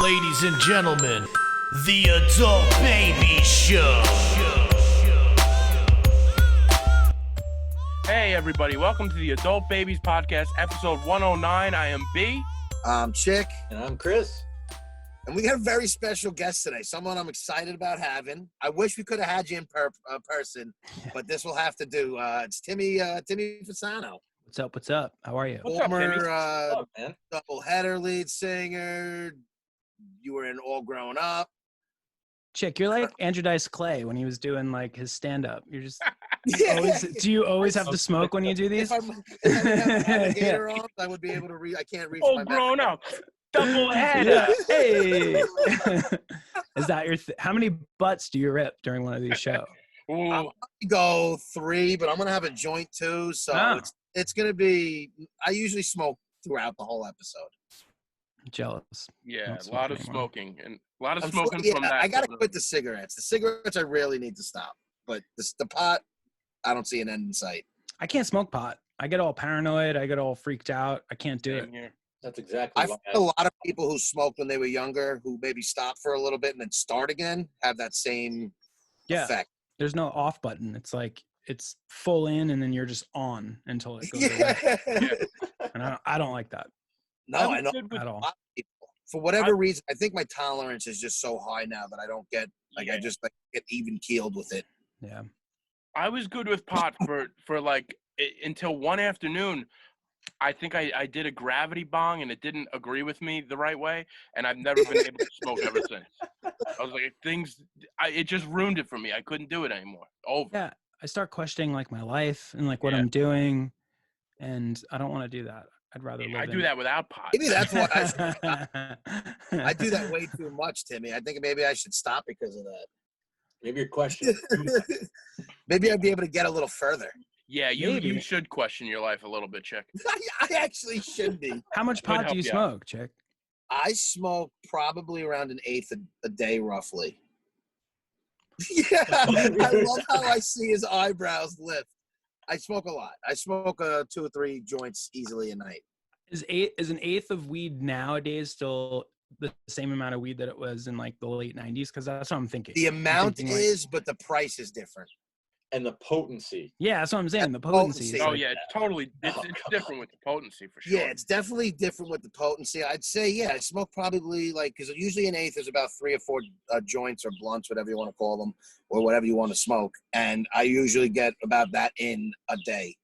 Ladies and gentlemen, the Adult Baby Show. Hey everybody, welcome to the Adult Babies Podcast, episode 109. I am B. I'm Chick. And I'm Chris. And we got a very special guest today, someone I'm excited about having. I wish we could have had you in person, but this will have to do. It's Timmy Fasano. What's up? How are you? What's up, Timmy? What's up, man? Doubleheader lead singer. You were in All Grown Up. Chick, you're like Andrew Dice Clay when he was doing like his stand-up. You're just do you always have to smoke when you do these? If I had Navigator on, I would be able to read. I can't reach All my grown back. up. Doubleheader. Hey, is that your? How many butts do you rip during one of these shows? Ooh, I'm gonna go 3, but I'm gonna have a joint too. So Ah. it's gonna be. I usually smoke throughout the whole episode. Jealous. yeah, Don't a lot of smoke anymore. smoking and a lot of I'm smoking yeah, from that. I gotta quit the cigarettes. The cigarettes I really need to stop, but the pot, I don't see an end in sight. I can't smoke pot. I get all paranoid. I get all freaked out. I can't do it. Same here. That's exactly I why find a lot of people who smoked when they were younger, who maybe stop for a little bit and then start again, have that same Yeah. effect. There's no off button. It's like it's full in, and then you're just on until it goes away. Yeah. And I don't like that No, I know. Good with- at A all. lot of people. For whatever reason, I think my tolerance is just so high now that I don't get like I Yeah. just like get even keeled with it. Yeah. I was good with pot for like until one afternoon. I think I did a gravity bong and it didn't agree with me the right way, and I've never been able to smoke ever since. I was like, it just ruined it for me. I couldn't do it anymore. Over. Yeah. I start questioning like my life and like what Yeah. I'm doing, and I don't want to do that. I'd rather live. I do that without pot. Maybe that's why I do that way. way too much, Timmy. I think maybe I should stop because of that. maybe your question. Maybe I'd be able to get a little further. Yeah, you Maybe. should question your life a little bit, Chick. I actually should be. How much Could pot help do you you smoke, Chick? I smoke probably around an eighth a day, roughly. Yeah, I love how I see his eyebrows lift. I smoke a lot. I smoke 2 or 3 joints easily a night. Is an eighth of weed nowadays still the same amount of weed that it was in like the late 90s? Because that's what I'm thinking. The amount thinking, like- is, but the price is different. And the potency. Yeah, that's what I'm saying. The potency. potency. is Oh like- yeah, it's totally. It's Oh, come different with the potency for sure. Yeah, it's definitely different with the potency. I'd say, yeah, I smoke probably because usually an eighth is about 3 or 4 joints or blunts, whatever you want to call them, or whatever you want to smoke. And I usually get about that in a day.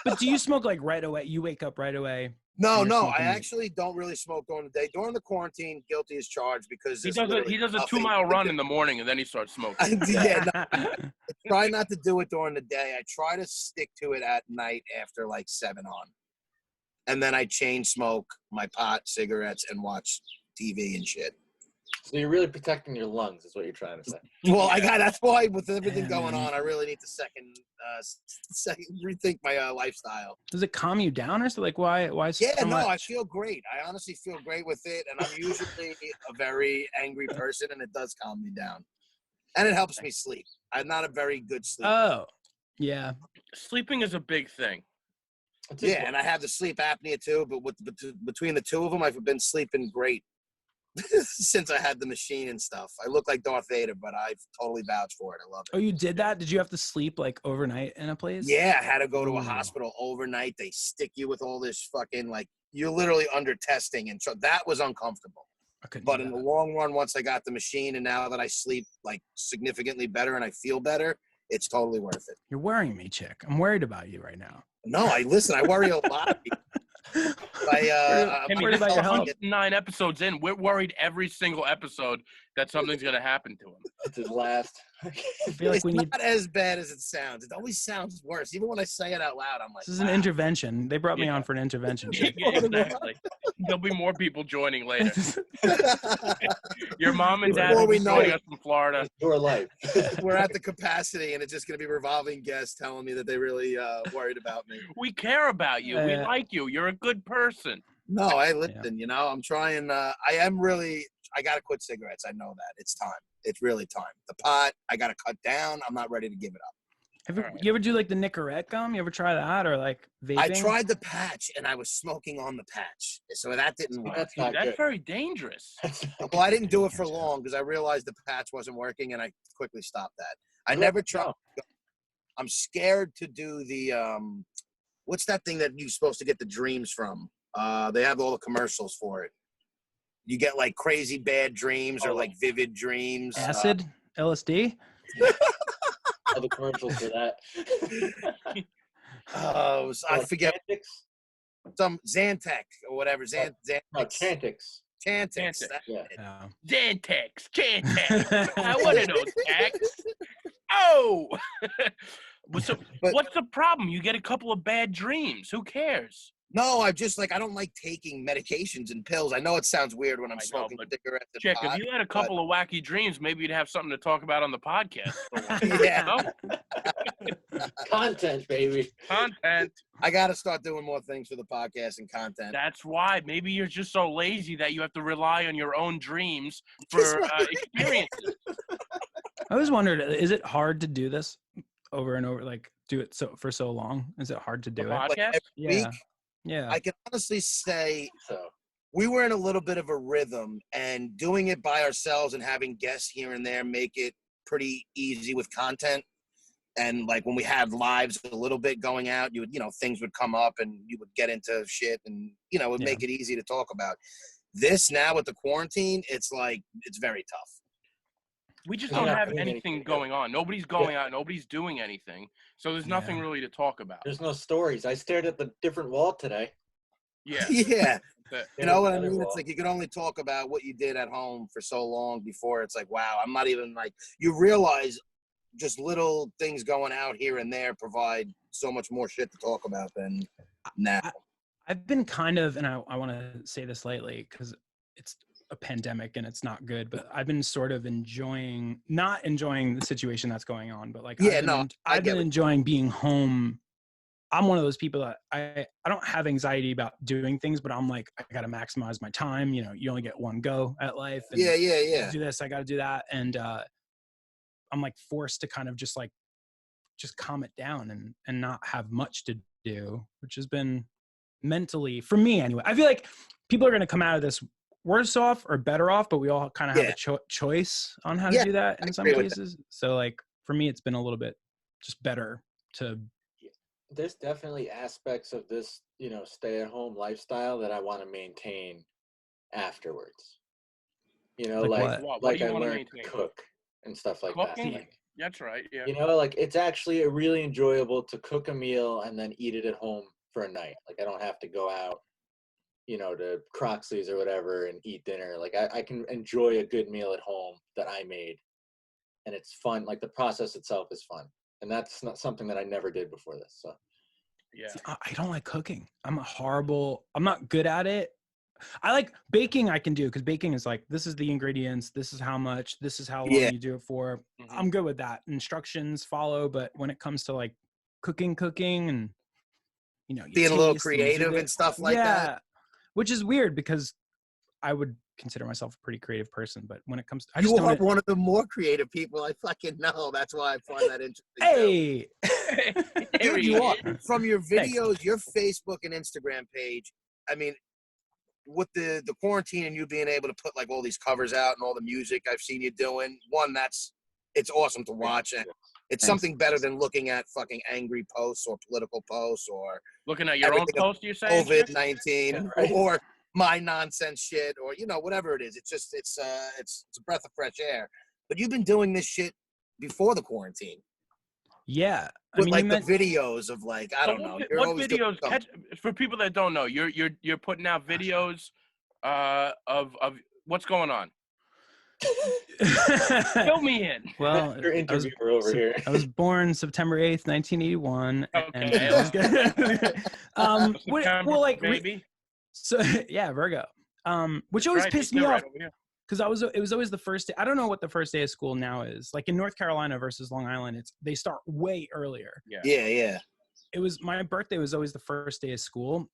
But do you smoke like right away? You wake up right away. No, You're no, I smoking weed. actually don't really smoke during the day. During the quarantine, guilty as charged because he there's does a literally 2-mile nothing run to in the morning and then he starts smoking. do. Yeah, no, I try not to do it during the day. I try to stick to it at night after like 7 on. And then I chain smoke my pot, cigarettes, and watch TV and shit. So you're really protecting your lungs, is what you're trying to say. Well, that's why with everything Yeah, going man. on, I really need to rethink my lifestyle. Does it calm you down or so? Like why? Yeah, so no, I much? feel great. I honestly feel great with it, and I'm usually a very angry person, and it does calm me down, and it helps me sleep. I'm not a very good sleeper. Oh, yeah. Sleeping is a big thing. That's just Yeah, and I have the sleep apnea too, but between the two of them, I've been sleeping great since I had the machine and stuff. I look like Darth Vader, but I've totally vouched for it. I love it. Oh, you did that? Did you have to sleep like overnight in a place? Yeah, I had to go to a Ooh. hospital overnight. They stick you with all this fucking you're literally under testing, and so that was uncomfortable. I couldn't. But do in the that. long run, once I got the machine, and now that I sleep like significantly better and I feel better, it's totally worth it. You're worrying me, Chick. I'm worried about you right now. No, I worry a lot of people. Timmy, worried this about is your health. 9 episodes in. We're worried every single episode that something's gonna happen to him. It's his last. I feel like It's we need. not as bad as it sounds. It always sounds worse. Even when I say it out loud, I'm like, This is an wow. intervention. They brought me Yeah. on for an intervention. Yeah, exactly. There'll be more people joining later. Your mom and dad Before will we be know joining it. us from Florida. It's your life. We're at the capacity, and it's just going to be revolving guests telling me that they really worried about me. We care about you. We Yeah. like you. You're a good person. No, I listen. You know, I'm trying. I got to quit cigarettes. I know that it's time. It's really time. The pot, I got to cut down. I'm not ready to give it up. You ever do like the Nicorette gum? You ever try that or like vaping? I tried the patch and I was smoking on the patch, so that didn't work. That's Dude, not that's good. very dangerous. Well, I didn't do it for long because I realized the patch wasn't working, and I quickly stopped that. I never tried. I'm scared to do the what's that thing that you're supposed to get the dreams from? They have all the commercials for it. You get like crazy bad dreams or like vivid dreams. Acid, LSD. All the commercials for that. I forget Chantix? some Zantac or whatever. No, Chantix. Chantix. Yeah. Zantex, Cantex. What are those Tax? Oh! So, what's the problem? You get a couple of bad dreams. Who cares? No, I'm just like, I don't like taking medications and pills. I know it sounds weird when I'm smoking cigarettes and Chick, pot, if you had a couple of wacky dreams, maybe you'd have something to talk about on the podcast. Yeah. Content, baby. Content. I got to start doing more things for the podcast and content. That's why. Maybe you're just so lazy that you have to rely on your own dreams for experiences. I always wondered, is it hard to do this over and over? Like, do it for so long? Is it hard to do it? Podcast? Like every Yeah. week, Yeah. I can honestly say So we were in a little bit of a rhythm, and doing it by ourselves and having guests here and there make it pretty easy with content. And like when we had lives a little bit going out, you would, things would come up and you would get into shit and, it would make it easy to talk about. This now with the quarantine, it's like, it's very tough. We just don't have anything going on. Nobody's going out. Nobody's doing anything. So there's nothing really to talk about. there's no stories. I stared at the different wall today. Yeah. Yeah. You know what I Another mean? wall. It's like you can only talk about what you did at home for so long before it's like, wow, I'm not even like, you realize just little things going out here and there provide so much more shit to talk about than now. I've been kind of, and I want to say this lightly because it's a pandemic and it's not good, but I've been sort of not enjoying the situation that's going on, but like, I've been enjoying being home. I'm one of those people that I don't have anxiety about doing things, but I'm like, I got to maximize my time. You only get one go at life. And Yeah. do this, I got to do that. And I'm like forced to kind of just calm it down and not have much to do, which has been mentally, for me anyway. I feel like people are going to come out of this worse off or better off, but we all kind of have a choice on how to do that in some cases. So like for me, it's been a little bit just better to. There's definitely aspects of this, stay-at-home lifestyle that I want to maintain afterwards. Like what do you I want to learned to maintain? cook and stuff like Cooking? that. That's right. Yeah. It's actually really enjoyable to cook a meal and then eat it at home for a night. Like I don't have to go out, to Croxley's or whatever and eat dinner. Like I can enjoy a good meal at home that I made, and it's fun. Like the process itself is fun, and that's not something that I never did before this. So Yeah. I don't like cooking. I'm not good at it. I like baking. I can do because baking is like, this is the ingredients, this is how much, this is how long you do it for. Mm-hmm. I'm good with that. Instructions follow, but when it comes to like cooking and you being a little creative and stuff like that, which is weird because I would consider myself a pretty creative person, but when it comes to, you are one of the more creative people I fucking know. That's why I find that interesting. Hey, dude, you are. From your videos, your Facebook and Instagram page. I mean, with the quarantine and you being able to put like all these covers out and all the music I've seen you doing, it's awesome to watch. And it's something better than looking at fucking angry posts or political posts or looking at your own post, you're saying? COVID-19 or my nonsense shit or, whatever it is. It's just, it's a breath of fresh air. But you've been doing this shit before the quarantine. Yeah. With the videos of like, I don't know. What videos, for people that don't know, you're putting out videos of what's going on. Fill me in. Well, your interviewer over here. I was born September 8th, 1981. Okay. Baby. So yeah, Virgo. Which always pissed me off because it was always the first day. I don't know what the first day of school now is. Like in North Carolina versus Long Island, they start way earlier. Yeah. It was my birthday was always the first day of school,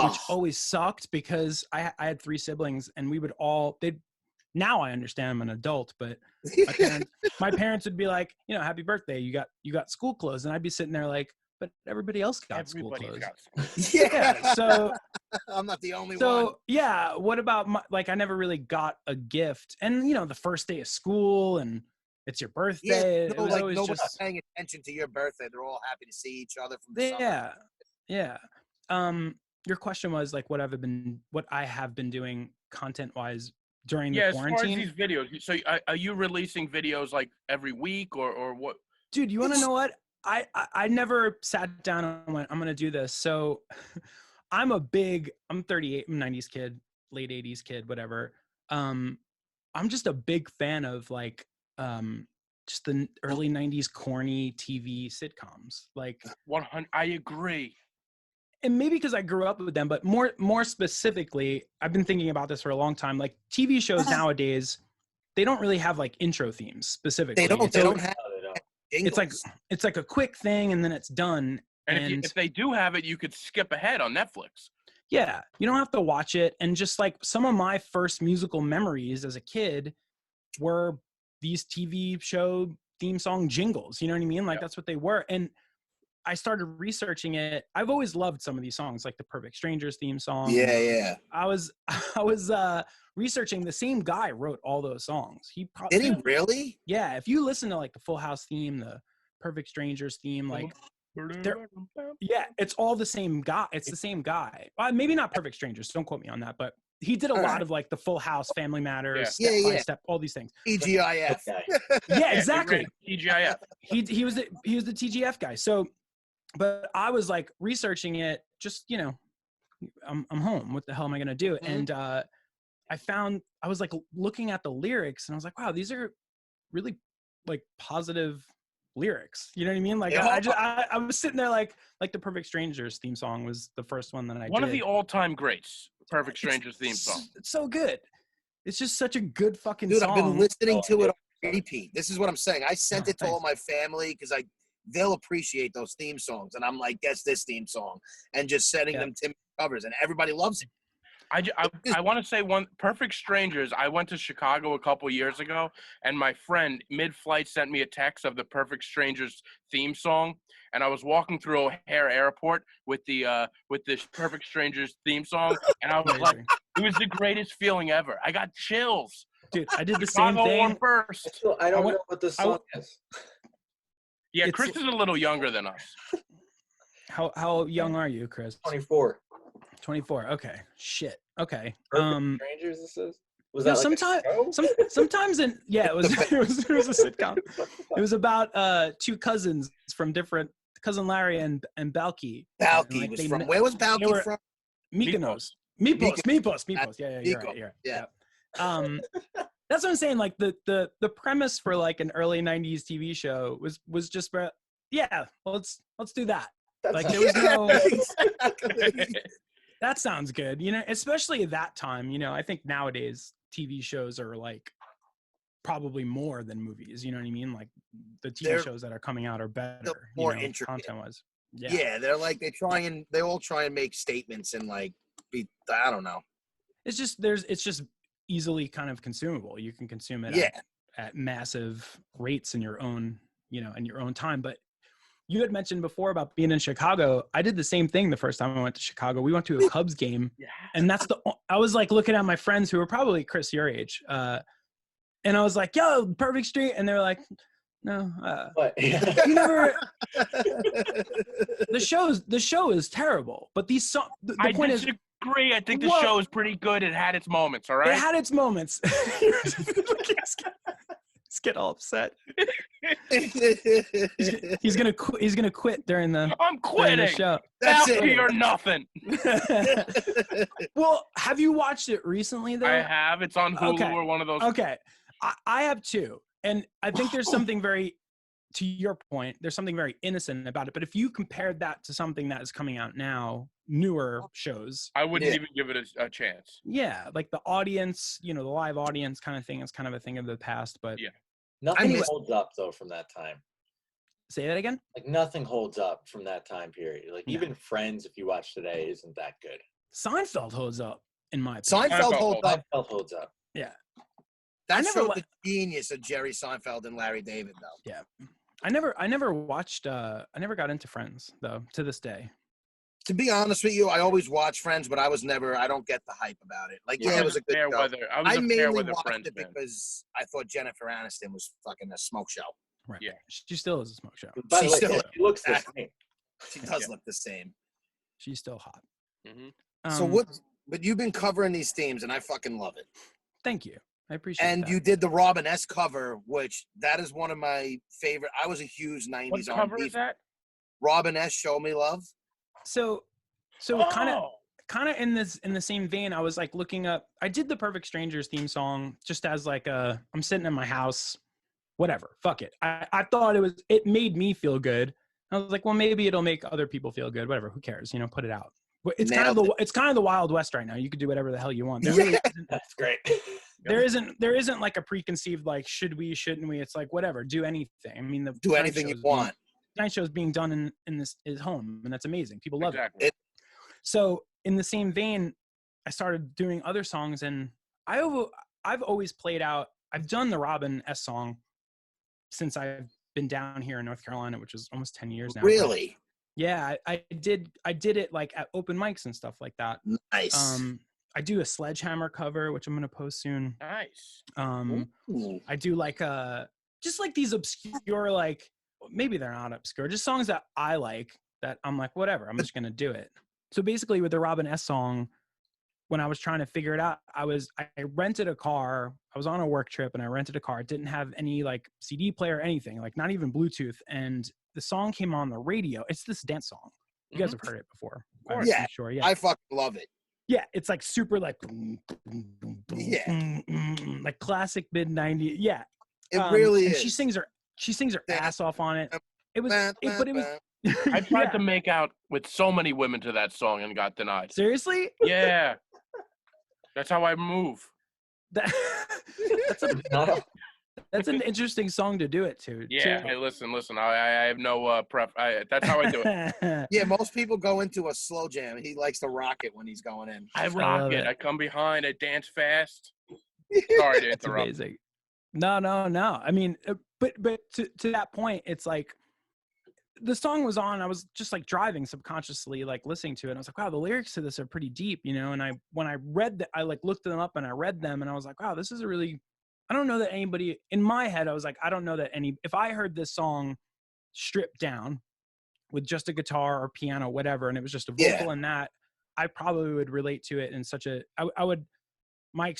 which always sucked because I had 3 siblings and now I understand I'm an adult, but my parents would be like, you know, happy birthday, you got school clothes, and I'd be sitting there like, but everybody else got school Everybody's clothes. got school. Yeah, so I'm not the only one. so yeah, what about like I never really got a gift, and you know, the first day of school and it's your birthday. It was like always nobody's just paying attention to your birthday. They're all happy to see each other from the summer. yeah. Your question was like what I have been doing content wise during the Yeah, as far as quarantine. these videos, so are you releasing videos like every week or what? Dude, you want to know what? I never sat down and went, I'm going to do this. So I'm 38, I'm 90s kid, late 80s kid, whatever. I'm just a big fan of like, just the early 90s corny TV sitcoms. Like 100, I agree. and maybe because I grew up with them, but more specifically, I've been thinking about this for a long time. Like TV shows nowadays, they don't really have like intro themes specifically. They don't have No, they don't. It's like a quick thing and then it's done. And if they do have it, you could skip ahead on Netflix. Yeah, you don't have to watch it. And just like some of my first musical memories as a kid were these TV show theme song jingles. You know what I mean? Like that's what they were. And I started researching it. I've always loved some of these songs, like the Perfect Strangers theme song. Yeah. I was researching. The same guy wrote all those songs. Did he really? Yeah. If you listen to like the Full House theme, the Perfect Strangers theme, like yeah, it's all the same guy. It's the same guy. Maybe not Perfect Strangers. Don't quote me on that, but he did a lot of like the Full House, Family Matters, Step by Step, all these things. TGIF. Yeah, exactly. TGIF. He was the TGF guy. So, but I was like researching it. Just you know, I'm home. What the hell am I gonna do? And I was like looking at the lyrics, and I was like, wow, these are really like positive lyrics. You know what I mean? Like I was sitting there like the Perfect Strangers theme song was the first one that I One did. of the all-time greats. Perfect Strangers theme song. It's so good. It's just such a good fucking Dude, song. I've been listening to it on repeat. This is what I'm saying. I sent it to all my family because they'll appreciate those theme songs. And I'm like, guess this theme song. And just sending them Timmy covers. And everybody loves it. I want to say one Perfect Strangers. I went to Chicago a couple years ago, and my friend mid-flight sent me a text of the Perfect Strangers theme song, and I was walking through O'Hare Airport with this Perfect Strangers theme song, and I was like, it was the greatest feeling ever. I got chills. Dude, I did the same thing. First. I don't know what this song is. Yeah, Chris is a little younger than us. How young are you, Chris? 24. 24. Okay. Shit. Okay. Perfect Strangers, this is? Was that like sometimes it was a sitcom. It was about two cousins from different cousin Larry and Balky. Balky like was from where was Balky from? Mykonos. Mypos. Yeah, you're right. Yeah. That's what I'm saying. Like the premise for like an early 90s TV show was just let's do that. Like there was no that sounds good, you know, especially at that time. You know, I think nowadays TV shows are like probably more than movies. You know what I mean? Like the TV shows that are coming out are better, more intricate content-wise. Yeah, they're like they all try and make statements and like I don't know. It's just easily kind of consumable. You can consume it at massive rates in your own, you know, in your own time. But you had mentioned before about being in Chicago. I did the same thing the first time I went to Chicago. We went to a Cubs game, and I was like looking at my friends who were probably Chris your age, and I was like, "Yo, Perfect Street," and they were like, "No, you never." The show is terrible, but these songs. The point is, I think the show is pretty good. It had its moments. All right, it had its moments. Let's get all upset. He's gonna quit. He's gonna quit during the. I'm quitting the show. That's it. Or nothing. Well, have you watched it recently though? I have. It's on Hulu or one of those. Okay, I have too, and I think there's something very, to your point, there's something very innocent about it. But if you compared that to something that is coming out now, newer shows, I wouldn't even give it a chance. Yeah, like the audience, you know, the live audience kind of thing is kind of a thing of the past. But nothing holds up though from that time. Say that again? Like nothing holds up from that time period. Like even Friends, if you watch today, isn't that good. Seinfeld holds up in my opinion. Seinfeld holds up. Seinfeld holds up. Yeah. That never showed wa- the genius of Jerry Seinfeld and Larry David, though. Yeah. I never watched I never got into Friends though, to this day. To be honest with you, I always watch Friends, but I don't get the hype about it. Like, yeah, it was a good show. I was a fair mainly weather watched Friends it fan. because I thought Jennifer Aniston was fucking a smoke show. Right. Yeah. She still is a smoke show. By the She way, still- she looks the Exactly. same. She does Yeah. look the same. She's still hot. Mm-hmm. So what? But you've been covering these themes, and I fucking love it. Thank you. I appreciate And that. you did the Robin S cover, which that is one of my favorite. I was a huge '90s What cover R&B is that? Robin S. Show Me Love. So Oh, kind of in the same vein, I was like looking up. I did the Perfect Strangers theme song just as like I'm sitting in my house, whatever. Fuck it. I thought it made me feel good. I was like, well, maybe it'll make other people feel good. Whatever. Who cares? You know, put it out. But it's Nailed it's kind of the Wild West right now. You could do whatever the hell you want. There Yeah. really isn't, That's great. there isn't like a preconceived like should we, shouldn't we? It's like whatever. Do anything. I mean, the Do Tonight anything you Show's want. Night show is being done in this is home, and that's amazing. People love exactly. it. So in the same vein, I started doing other songs, and I've always played out. I've done the Robin S song since I've been down here in North Carolina, which is almost 10 years now. Really? Yeah, I did it like at open mics and stuff like that. Nice. I do a Sledgehammer cover, which I'm gonna post soon. Nice. Ooh. I do like just like these obscure, like maybe they're not obscure, just songs that I like that I'm like, whatever, I'm just gonna do it. So basically with the Robin S song, when I was trying to figure it out, I rented a car. I was on a work trip and I rented a car. It didn't have any like CD player or anything, like not even Bluetooth. And the song came on the radio. It's this dance song. You guys have heard it before. course. Yeah. I'm sure. Yeah. I fucking love it. Yeah, it's like super like Yeah. like classic mid 90s. Yeah. It really and is. she sings her ass off on it. It was but it was I tried yeah. to make out with so many women to that song and got denied. Seriously? Yeah. That's how I move. That, that's an interesting song to do it to. Yeah. too. Hey, listen. I have no prep. That's how I do it. Yeah, most people go into a slow jam. He likes to rock it when he's going in. I love rock it. it. I come behind. I dance fast. Sorry to It's interrupt. amazing. No. I mean, but to that point, it's like the song was on. I was just like driving subconsciously, like listening to it. And I was like, wow, the lyrics to this are pretty deep, you know. And when I read that, I like looked them up and I read them, and I was like, wow, this is a really. I don't know that anybody in my head. I was like, I don't know that if I heard this song stripped down with just a guitar or piano, whatever, and it was just a vocal and that, I probably would relate to it in such a. I would. My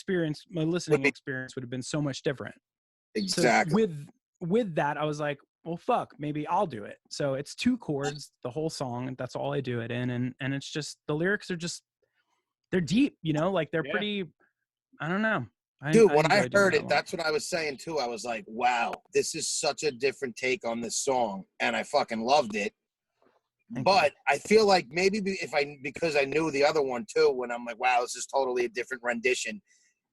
listening experience would have been so much different. Exactly. So with that, I was like, well, fuck, maybe I'll do it. So it's 2 chords, the whole song, and that's all I do it in. And it's just, the lyrics are just, they're deep, you know, like they're pretty, I don't know. Dude, when I enjoy doing heard that it, one. that's what I was saying too. I was like, wow, this is such a different take on this song. And I fucking loved it. Thank But I feel like maybe because I knew the other one too, when I'm like, wow, this is totally a different rendition.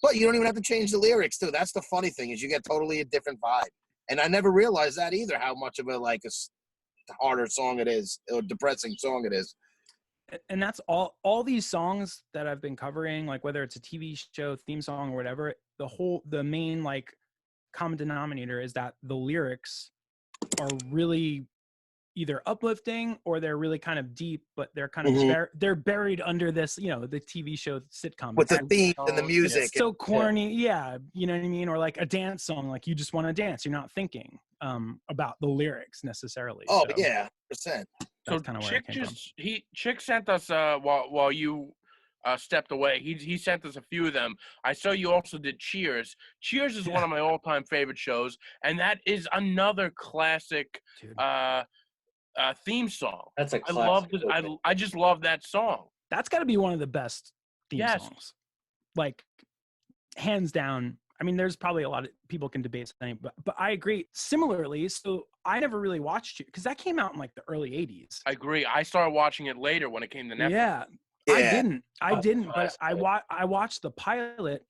But you don't even have to change the lyrics too. That's the funny thing, is you get totally a different vibe. And I never realized that either, how much of a harder song it is, or depressing song it is. And that's all these songs that I've been covering, like whether it's a TV show theme song or whatever, the main like common denominator is that the lyrics are really either uplifting or they're really kind of deep, but they're kind of they're buried under this, you know, the TV show sitcom With the theme and the Oh, music. It's so corny, yeah, you know what I mean, or like a dance song, like you just want to dance, you're not thinking about the lyrics necessarily. Oh, so yeah, %. So that's kind of where it came from. Chick sent us while you stepped away. He sent us a few of them. I saw you also did Cheers. Cheers is one of my all-time favorite shows, and that is another classic Dude. theme song. That's a I love this. I just love that song. That's got to be one of the best theme songs, like hands down. I mean, there's probably a lot of people can debate something, but I agree. Similarly, so I never really watched it because that came out in like the early 80s. I agree. I started watching it later when it came to Netflix. Yeah, Yeah. I didn't, but I watched the pilot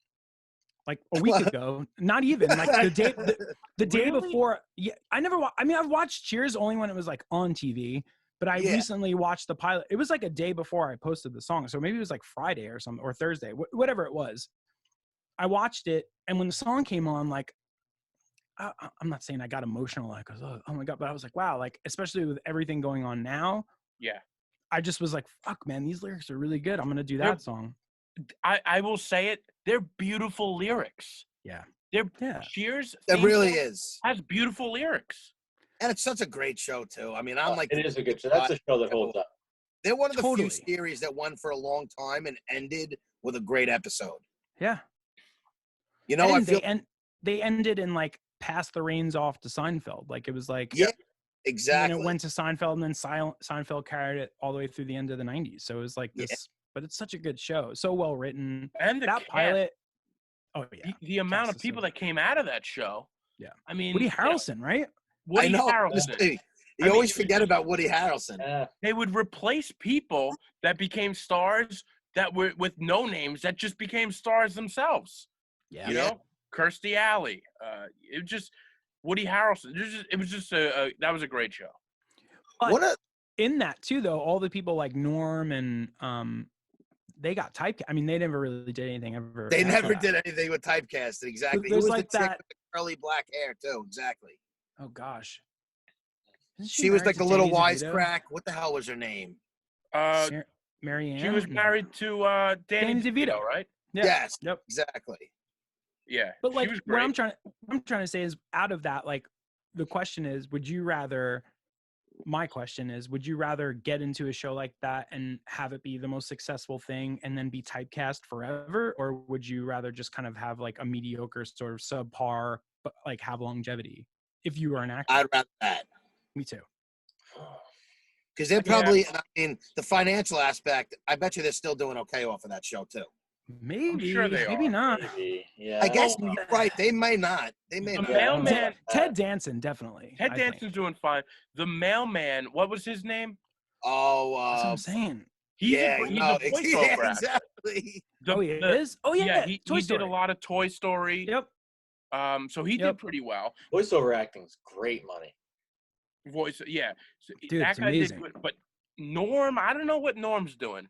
like a week ago. Not even like the day Really? before. Yeah, I've watched Cheers only when it was like on TV, but I recently watched the pilot. It was like a day before I posted the song, so maybe it was like Friday or something, or Thursday, whatever it was. I watched it, and when the song came on, like, I'm not saying I got emotional, like, oh my God, but I was like, wow, like, especially with everything going on now, Yeah. I just was like, fuck, man, these lyrics are really good. I'm going to do They're- that song. I will say it. They're beautiful lyrics. Yeah. They're Yeah. Cheers. It theme really song is. has beautiful lyrics. And it's such a great show, too. I mean, I'm like, It is a good show. That's a show that holds up. they're one of the Totally. few series that won for a long time and ended with a great episode. Yeah. You know, And I feel they ended in like pass the reins off to Seinfeld. Like it was like, Yeah, and exactly. then it went to Seinfeld, and then Seinfeld carried it all the way through the end of the 90s. So it was like Yeah. this, but it's such a good show. So well written. And the That cast, pilot. Oh yeah. the amount Cast of is so people good. that came out of that show. Yeah. I mean, Woody Harrelson, right? Woody I know. Harrelson. You I mean, always forget about Woody Harrelson. Yeah. They would replace people that became stars that were with no names that just became stars themselves. Yeah. You know, Kirstie Alley. It was just Woody Harrelson. It was just that was a great show. But What a in that too, though, all the people like Norm and they got typecast. I mean, they never really did anything ever. they after never that. did anything with typecasting. Exactly. Who there's was like the chick that- with the curly black hair too? Exactly. Oh gosh. Isn't She was married like to a little Danny DeVito? wisecrack. What the hell was her name? Mary Ann. She was No. married to Danny Danny DeVito, DeVito. right? Yeah. Yes. Yep. Exactly. Yeah. But like she was what great. I'm trying to say is, out of that, like, the question is, my question is, would you rather get into a show like that and have it be the most successful thing and then be typecast forever, or would you rather just kind of have like a mediocre sort of subpar but like have longevity if you were an actor? I'd rather that. Me too. Because they're probably, I mean, the financial aspect, I bet you they're still doing okay off of that show too. Maybe. sure they maybe are. not. Maybe. Yeah. I guess Well, you're right. They may not. They may The not. mailman. Ted Danson, definitely. Ted I think. Danson's doing fine. The mailman. What was his name? Oh, That's what I'm saying. He's yeah, a no, voiceover actor. exactly. The- Oh, he the- is? Oh, yeah. He Toy did Story. a lot of Toy Story. Yep. So he Yep. did pretty well. Voiceover acting's great money. Voice, yeah. So Dude, that it's guy amazing. did good. But Norm, I don't know what Norm's doing.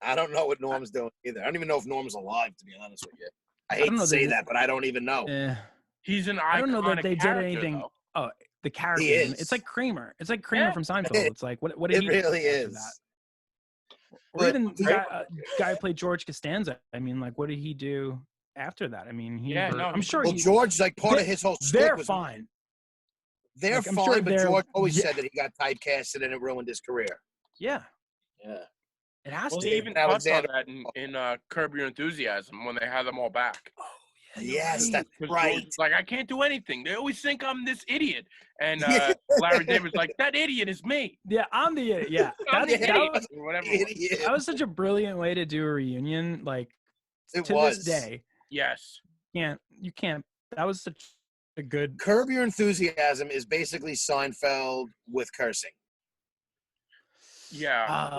I don't know what Norm's doing either. I don't even know if Norm's alive, to be honest with you. I don't hate know to say that- that, but I don't even know. He's an iconic I don't know that they did character, anything. though. Oh, the character. He is. It's like Kramer. It's like Kramer Yeah. from Seinfeld. It's like, what did It he do really after is. that? Or But even the Kramer- guy who played George Costanza. I mean, like, what did he do after that? I mean, Yeah, no, I'm sure Well, he. George, like part of his whole They're shtick was fine. they're Like, I'm fine, sure but they're- George always yeah. said that he got typecasted and it ruined his career. Yeah, Yeah. it has Well, to. he even touched on Alexander- that in Curb Your Enthusiasm when they had them all back. Yes, that's 'Cause right. George was like, I can't do anything. They always think I'm this idiot. And Yeah. Larry David was like, that idiot is me. Yeah, I'm the idiot. Yeah, I'm the that idiot. was, Or whatever. it was. Idiot. that was such a brilliant way to do a reunion. Like, It to was. this day, Yes. you can't. That was such a good. Curb Your Enthusiasm is basically Seinfeld with cursing. Yeah.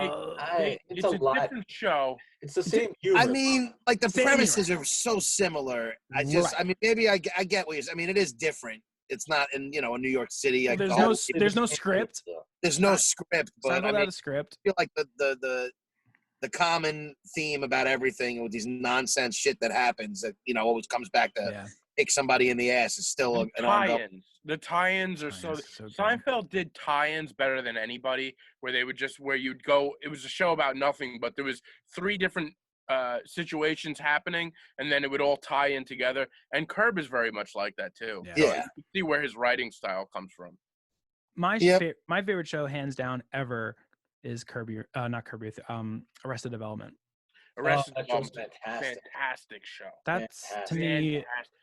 It's It's a a lot. different show. It's the same humor. I mean, like the Same premises are so similar. I just, Right. I mean, maybe I get what you're saying. I mean, it is different. It's not in, in New York City. Like, There's the no whole- script. there's no script, but I Seinfeld mean, had a script. I feel like the common theme about everything with these nonsense shit that happens that always comes back to Yeah. kick somebody in the ass is still an ongoing. Tie-ins. The tie-ins are so. Tie-ins, so good. Seinfeld did tie-ins better than anybody, where they would just where you'd go. It was a show about nothing, but there was 3 different situations happening, and then it would all tie in together. And Curb is very much like that too. Yeah. So Yeah. you can see where his writing style comes from. My Yep. my favorite show, hands down, ever is Arrested Development. Arrested that show's Development, fantastic. fantastic show. That's to Fantastic. me. Fantastic.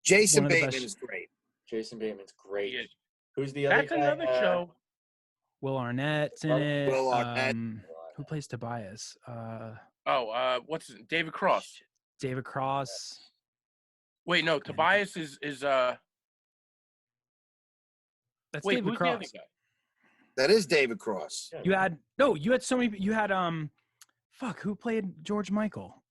Jason One of the Bateman best- is great. Jason Bateman's great. He is. Who's the other That's guy? another show. Will Arnett's in Will it. Arnett. Who plays Tobias? What's his name? David Cross. David Cross. Wait, no, Tobias is That's wait, David who's the other Cross. guy? That is David Cross. You had so many. You had who played George Michael?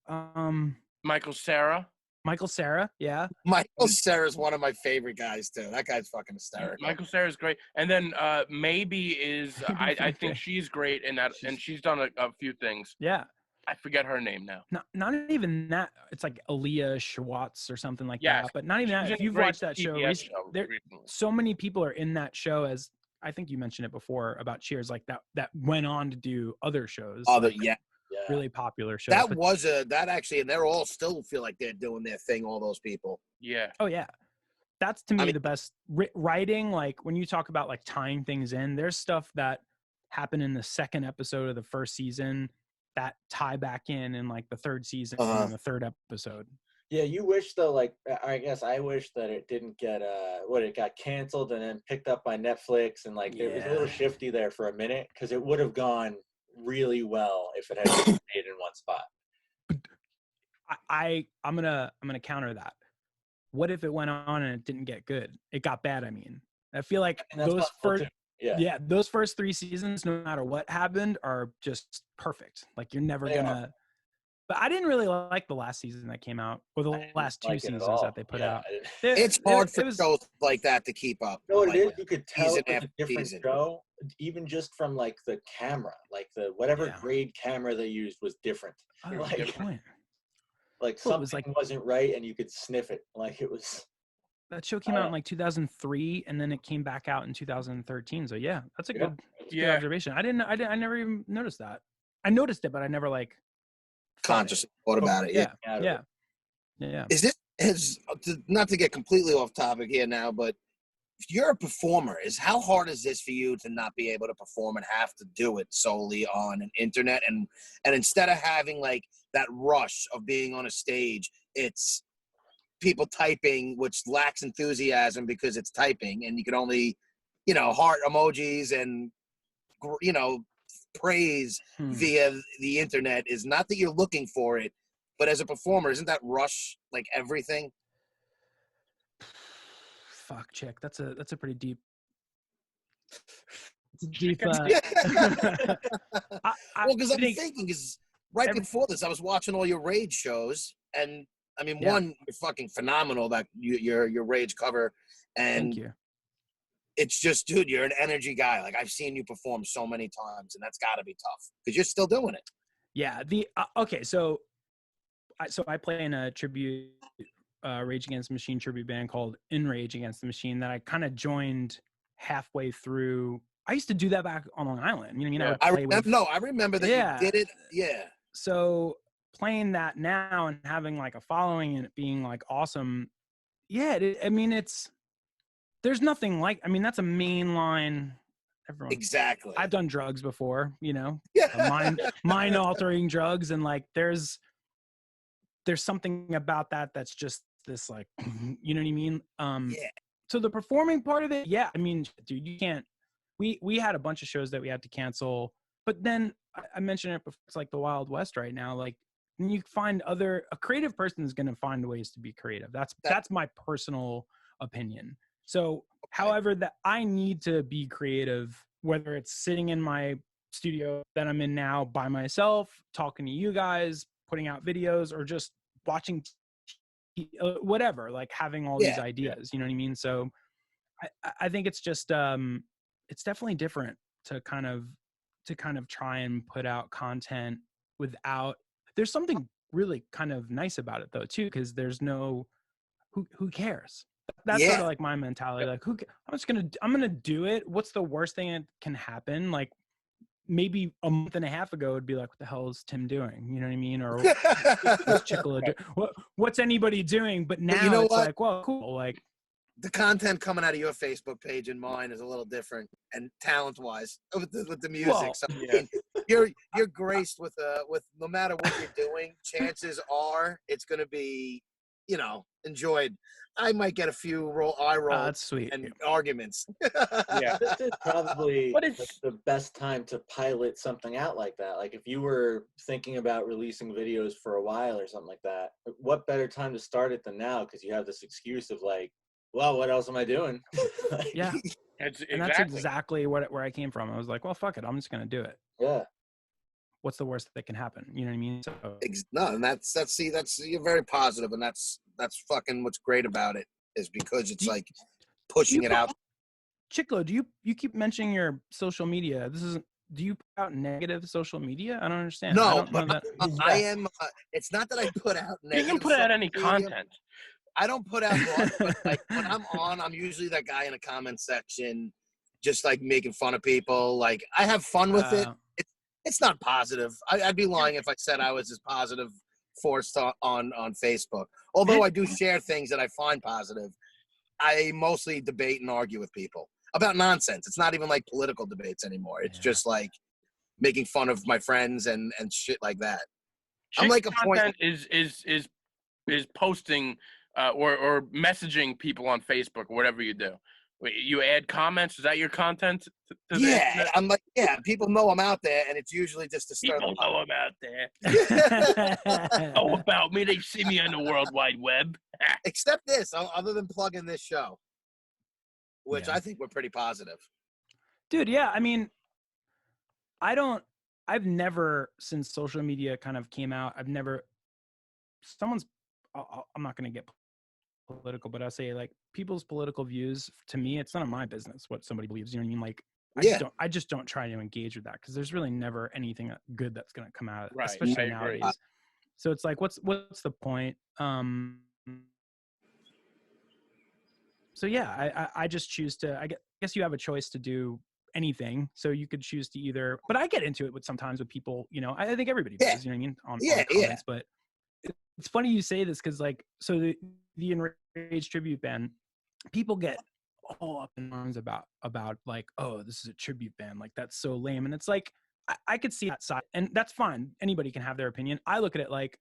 Michael Cera. Michael Cera. Yeah. Michael Cera's one of my favorite guys too. That guy's fucking hysterical. Michael Cera is great, and then Maybe is I Maybe, think yeah. she's great in that, and she's done a few things. Yeah. I forget her name now. Not even that. It's like Aaliyah Schwartz or something like Yes. that. But not even She was that. If in a you've great watched that show, CBS show there recently. so many people are in that show. As I think you mentioned it before about Cheers, like that went on to do other shows, Other, like yeah. Yeah. really popular shows. That But, was that actually, and they're all still feel like they're doing their thing. All those people. Yeah. oh yeah, that's to me mean- the best writing. Like when you talk about like tying things in, there's stuff that happened in the second episode of the first season that tie back in like the third season and the third episode. Yeah, you wish though, like I guess I wish that it didn't get it got canceled and then picked up by Netflix, and like it was a little Yeah. shifty there for a minute because it would have gone really well if it had been made in one spot. I'm gonna counter that. What if it went on and it didn't get good? It got bad. I mean, I feel like And that's those possible first, too. Yeah. those first 3 seasons, no matter what happened, are just perfect. Like you're never They gonna. But I didn't really like the last season that came out, or the I didn't last 2 like it at seasons all. that they put Yeah, out. I didn't- It's hard for it was, shows like that to keep up. You know what like, it is? You could tell season it was after a different season. show, even just from like the camera, like the whatever Yeah. grade camera they used was different. oh, like- good point. Like Well, something it was like- wasn't right, and you could sniff it. Like it was. That show came out in like 2003, and then it came back out in 2013. So yeah, that's a Yeah. good, that's a good Yeah. observation. I never even noticed that. I noticed it, but I never like thought it. Consciously thought about it. Yeah. Yeah, out of yeah, it. yeah. Is not to get completely off topic here now, but if you're a performer, how hard is this for you to not be able to perform and have to do it solely on an internet, and instead of having like that rush of being on a stage, it's people typing, which lacks enthusiasm because it's typing, and you can only, heart emojis and praise via the internet. Is not that you're looking for it, but as a performer, isn't that rush like everything? Fuck, chick. That's a pretty deep. It's a deep. Well, because I'm think- thinking is right before this, I was watching all your Rage shows, and I mean, Yeah. one, you're fucking phenomenal, that your Rage cover, and Thank you. it's just, dude, you're an energy guy. Like I've seen you perform so many times, and that's got to be tough because you're still doing it. Yeah. Okay. So I play in a tribute, Rage Against the Machine tribute band called In Rage Against the Machine that I kind of joined halfway through. I used to do that back on Long Island. You know what I mean? I would play I remember that Yeah. you did it. Yeah. So playing that now and having like a following and it being like awesome. Yeah. There's nothing like, that's a mainline. Everyone, Exactly. I've done drugs before, Yeah. mind altering drugs. And like, there's something about that that's just this like, you know what I mean? Yeah. So the performing part of it, yeah, dude, you can't, we had a bunch of shows that we had to cancel, but then I mentioned it before, it's like the Wild West right now. Like you find a creative person is going to find ways to be creative. That's my personal opinion. So however that I need to be creative, whether it's sitting in my studio that I'm in now by myself, talking to you guys, putting out videos, or just watching whatever, like having all these ideas, you know what I mean? So I think it's just, it's definitely different to kind of try and put out content without, there's something really kind of nice about it though, too. Cause there's no, who cares? That's sort of like my mentality. Like I'm going to do it. What's the worst thing that can happen? Like maybe a month and a half ago it'd be like, what the hell is Tim doing? You know what I mean? Or what's Chicola doing? What's anybody doing? But now it's like, well, cool. Like the content coming out of your Facebook page and mine is a little different, and talent-wise with the music. Well, so I mean, you're graced with no matter what you're doing, chances are it's going to be, enjoyed. I might get a few eye rolls that's sweet. and arguments. Yeah. This is probably But it's- the best time to pilot something out like that. Like if you were thinking about releasing videos for a while or something like that, what better time to start it than now? Because you have this excuse of like, well, what else am I doing? Like, Yeah. It's And that's exactly where I came from. I was like, well, fuck it. I'm just going to do it. yeah. What's the worst that can happen? You know what I mean? So No, and that's you're very positive, and that's fucking what's great about it, is because it's like pushing it out. Chiclo, do you keep mentioning your social media? This isn't do you put out negative social media? I don't understand. I No, don't know but that. I am. It's not that I put out He negative. doesn't put out any social media. content. I don't put out much, but like when I'm on, I'm usually that guy in the comment section, just like making fun of people. Like I have fun with it. It's not positive. I'd be lying if I said I was as positive forced on Facebook. Although I do share things that I find positive, I mostly debate and argue with people about nonsense. It's not even like political debates anymore. It's just like making fun of my friends and shit like that. I'm like a point. Content is posting or messaging people on Facebook or whatever you do. You add comments. Is that your content? To the Yeah, internet? I'm like, yeah, people know I'm out there, and it's usually just to stir People the pot. know I'm out there. Know about me. They see me on the World Wide Web. Except this, other than plugging this show, which Yeah. I think we're pretty positive. Dude, yeah, I mean, I've never, since social media kind of came out, I'm not going to get political, but I'll say like people's political views, to me, it's none of my business what somebody believes. You know what I mean? Like, I just don't try to engage with that because there's really never anything good that's going to come out of it, Right, especially I agree. nowadays. So it's like, what's the point? So yeah, I just choose to, I guess you have a choice to do anything. So you could choose to either, but I get into it sometimes with people, you know, I think everybody does, you know what I mean? On comments, but it's funny you say this because like, so the Enraged tribute band, people get all up in arms about like, oh, this is a tribute band, like that's so lame. And it's like, I could see that side, and that's fine. Anybody can have their opinion. I look at it like,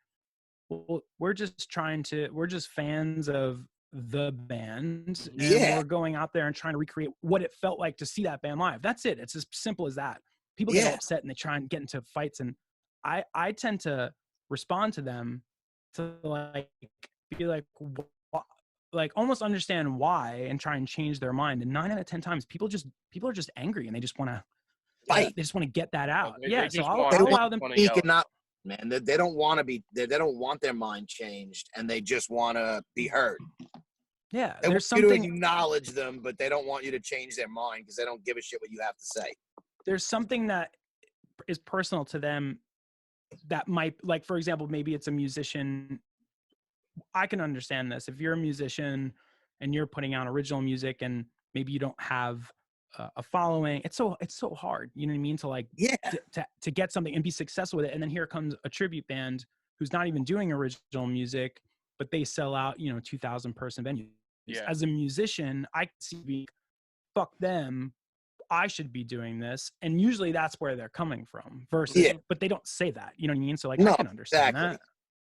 well, we're just fans of the band, and we're going out there and trying to recreate what it felt like to see that band live. That's it. It's as simple as that. People get all upset and they try and get into fights, and I tend to respond to them to like be like almost understand why and try and change their mind. And 9 out of 10 times people are just angry and they just want to fight. They just want to get that out. They so just I'll want allow them. Man, they don't want to be. They don't want their mind changed, and they just want to be heard. Yeah, they there's want you something. to acknowledge them, but they don't want you to change their mind because they don't give a shit what you have to say. There's something that is personal to them that might, like, for example, maybe it's a musician. I can understand this. If you're a musician and you're putting out original music and maybe you don't have a following, it's so hard, you know what I mean, to like to get something and be successful with it. And then here comes a tribute band who's not even doing original music, but they sell out, 2,000 person venues. As a musician, I see, fuck them, I should be doing this. And usually that's where they're coming from versus, but they don't say that, you know what I mean? So like, I can understand that.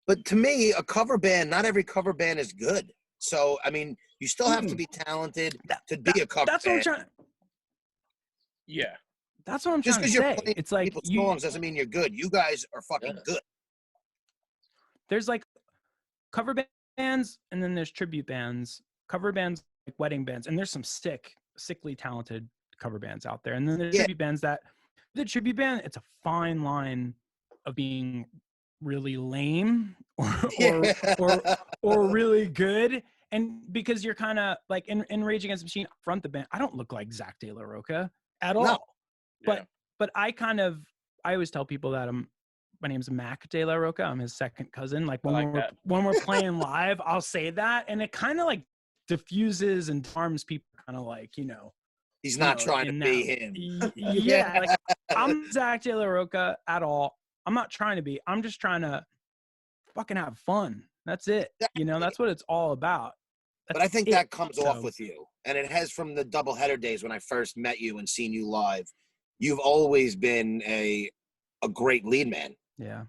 But to me, a cover band, not every cover band is good. So, I mean, you still have to be talented to be a cover band. That's what I'm trying. Yeah. That's what I'm Just trying to because you're say. playing it's like people's songs doesn't mean you're good. You guys are fucking good. There's like cover bands, and then there's tribute bands. Cover bands, like wedding bands, and there's some sickly talented cover bands out there. And then there's tribute bands that the tribute band, it's a fine line of being really lame or really good. And because you're kind of like in Rage Against the Machine, front the band, I don't look like Zach De La Rocha at all. But I always tell people that my name's Mac De La Rocha. I'm his second cousin. Like when we're playing live, I'll say that, and it kind of like diffuses and harms people. Kind of like, he's not trying to be him. Yeah, like I'm Zach De La Rocha at all. I'm not trying to be. I'm just trying to fucking have fun. That's it. That's what it's all about. But I think that comes off with you. And it has from the doubleheader days when I first met you and seen you live. You've always been a great lead man. Yeah.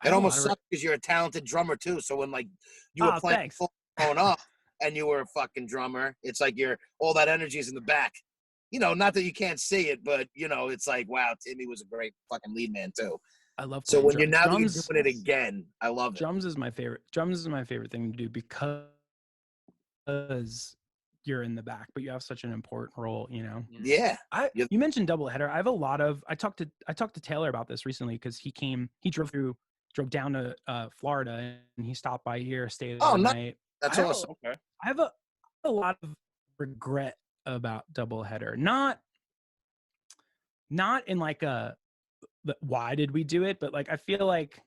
It almost sucks because you're a talented drummer too. So when like you were playing phone up and you were a fucking drummer, it's like all that energy is in the back. Not that you can't see it, but it's like, wow, Timmy was a great fucking lead man too. I love. So when you're doing it again, I love it. Drums is my favorite. Drums is my favorite thing to do because you're in the back, but you have such an important role. Yeah. You mentioned doubleheader. I have a lot of. I talked to Taylor about this recently because he drove down to Florida and he stopped by here, stayed the night. That's awesome. Okay. I have a lot of regret about doubleheader. Not not in like why did we do it, but like I feel like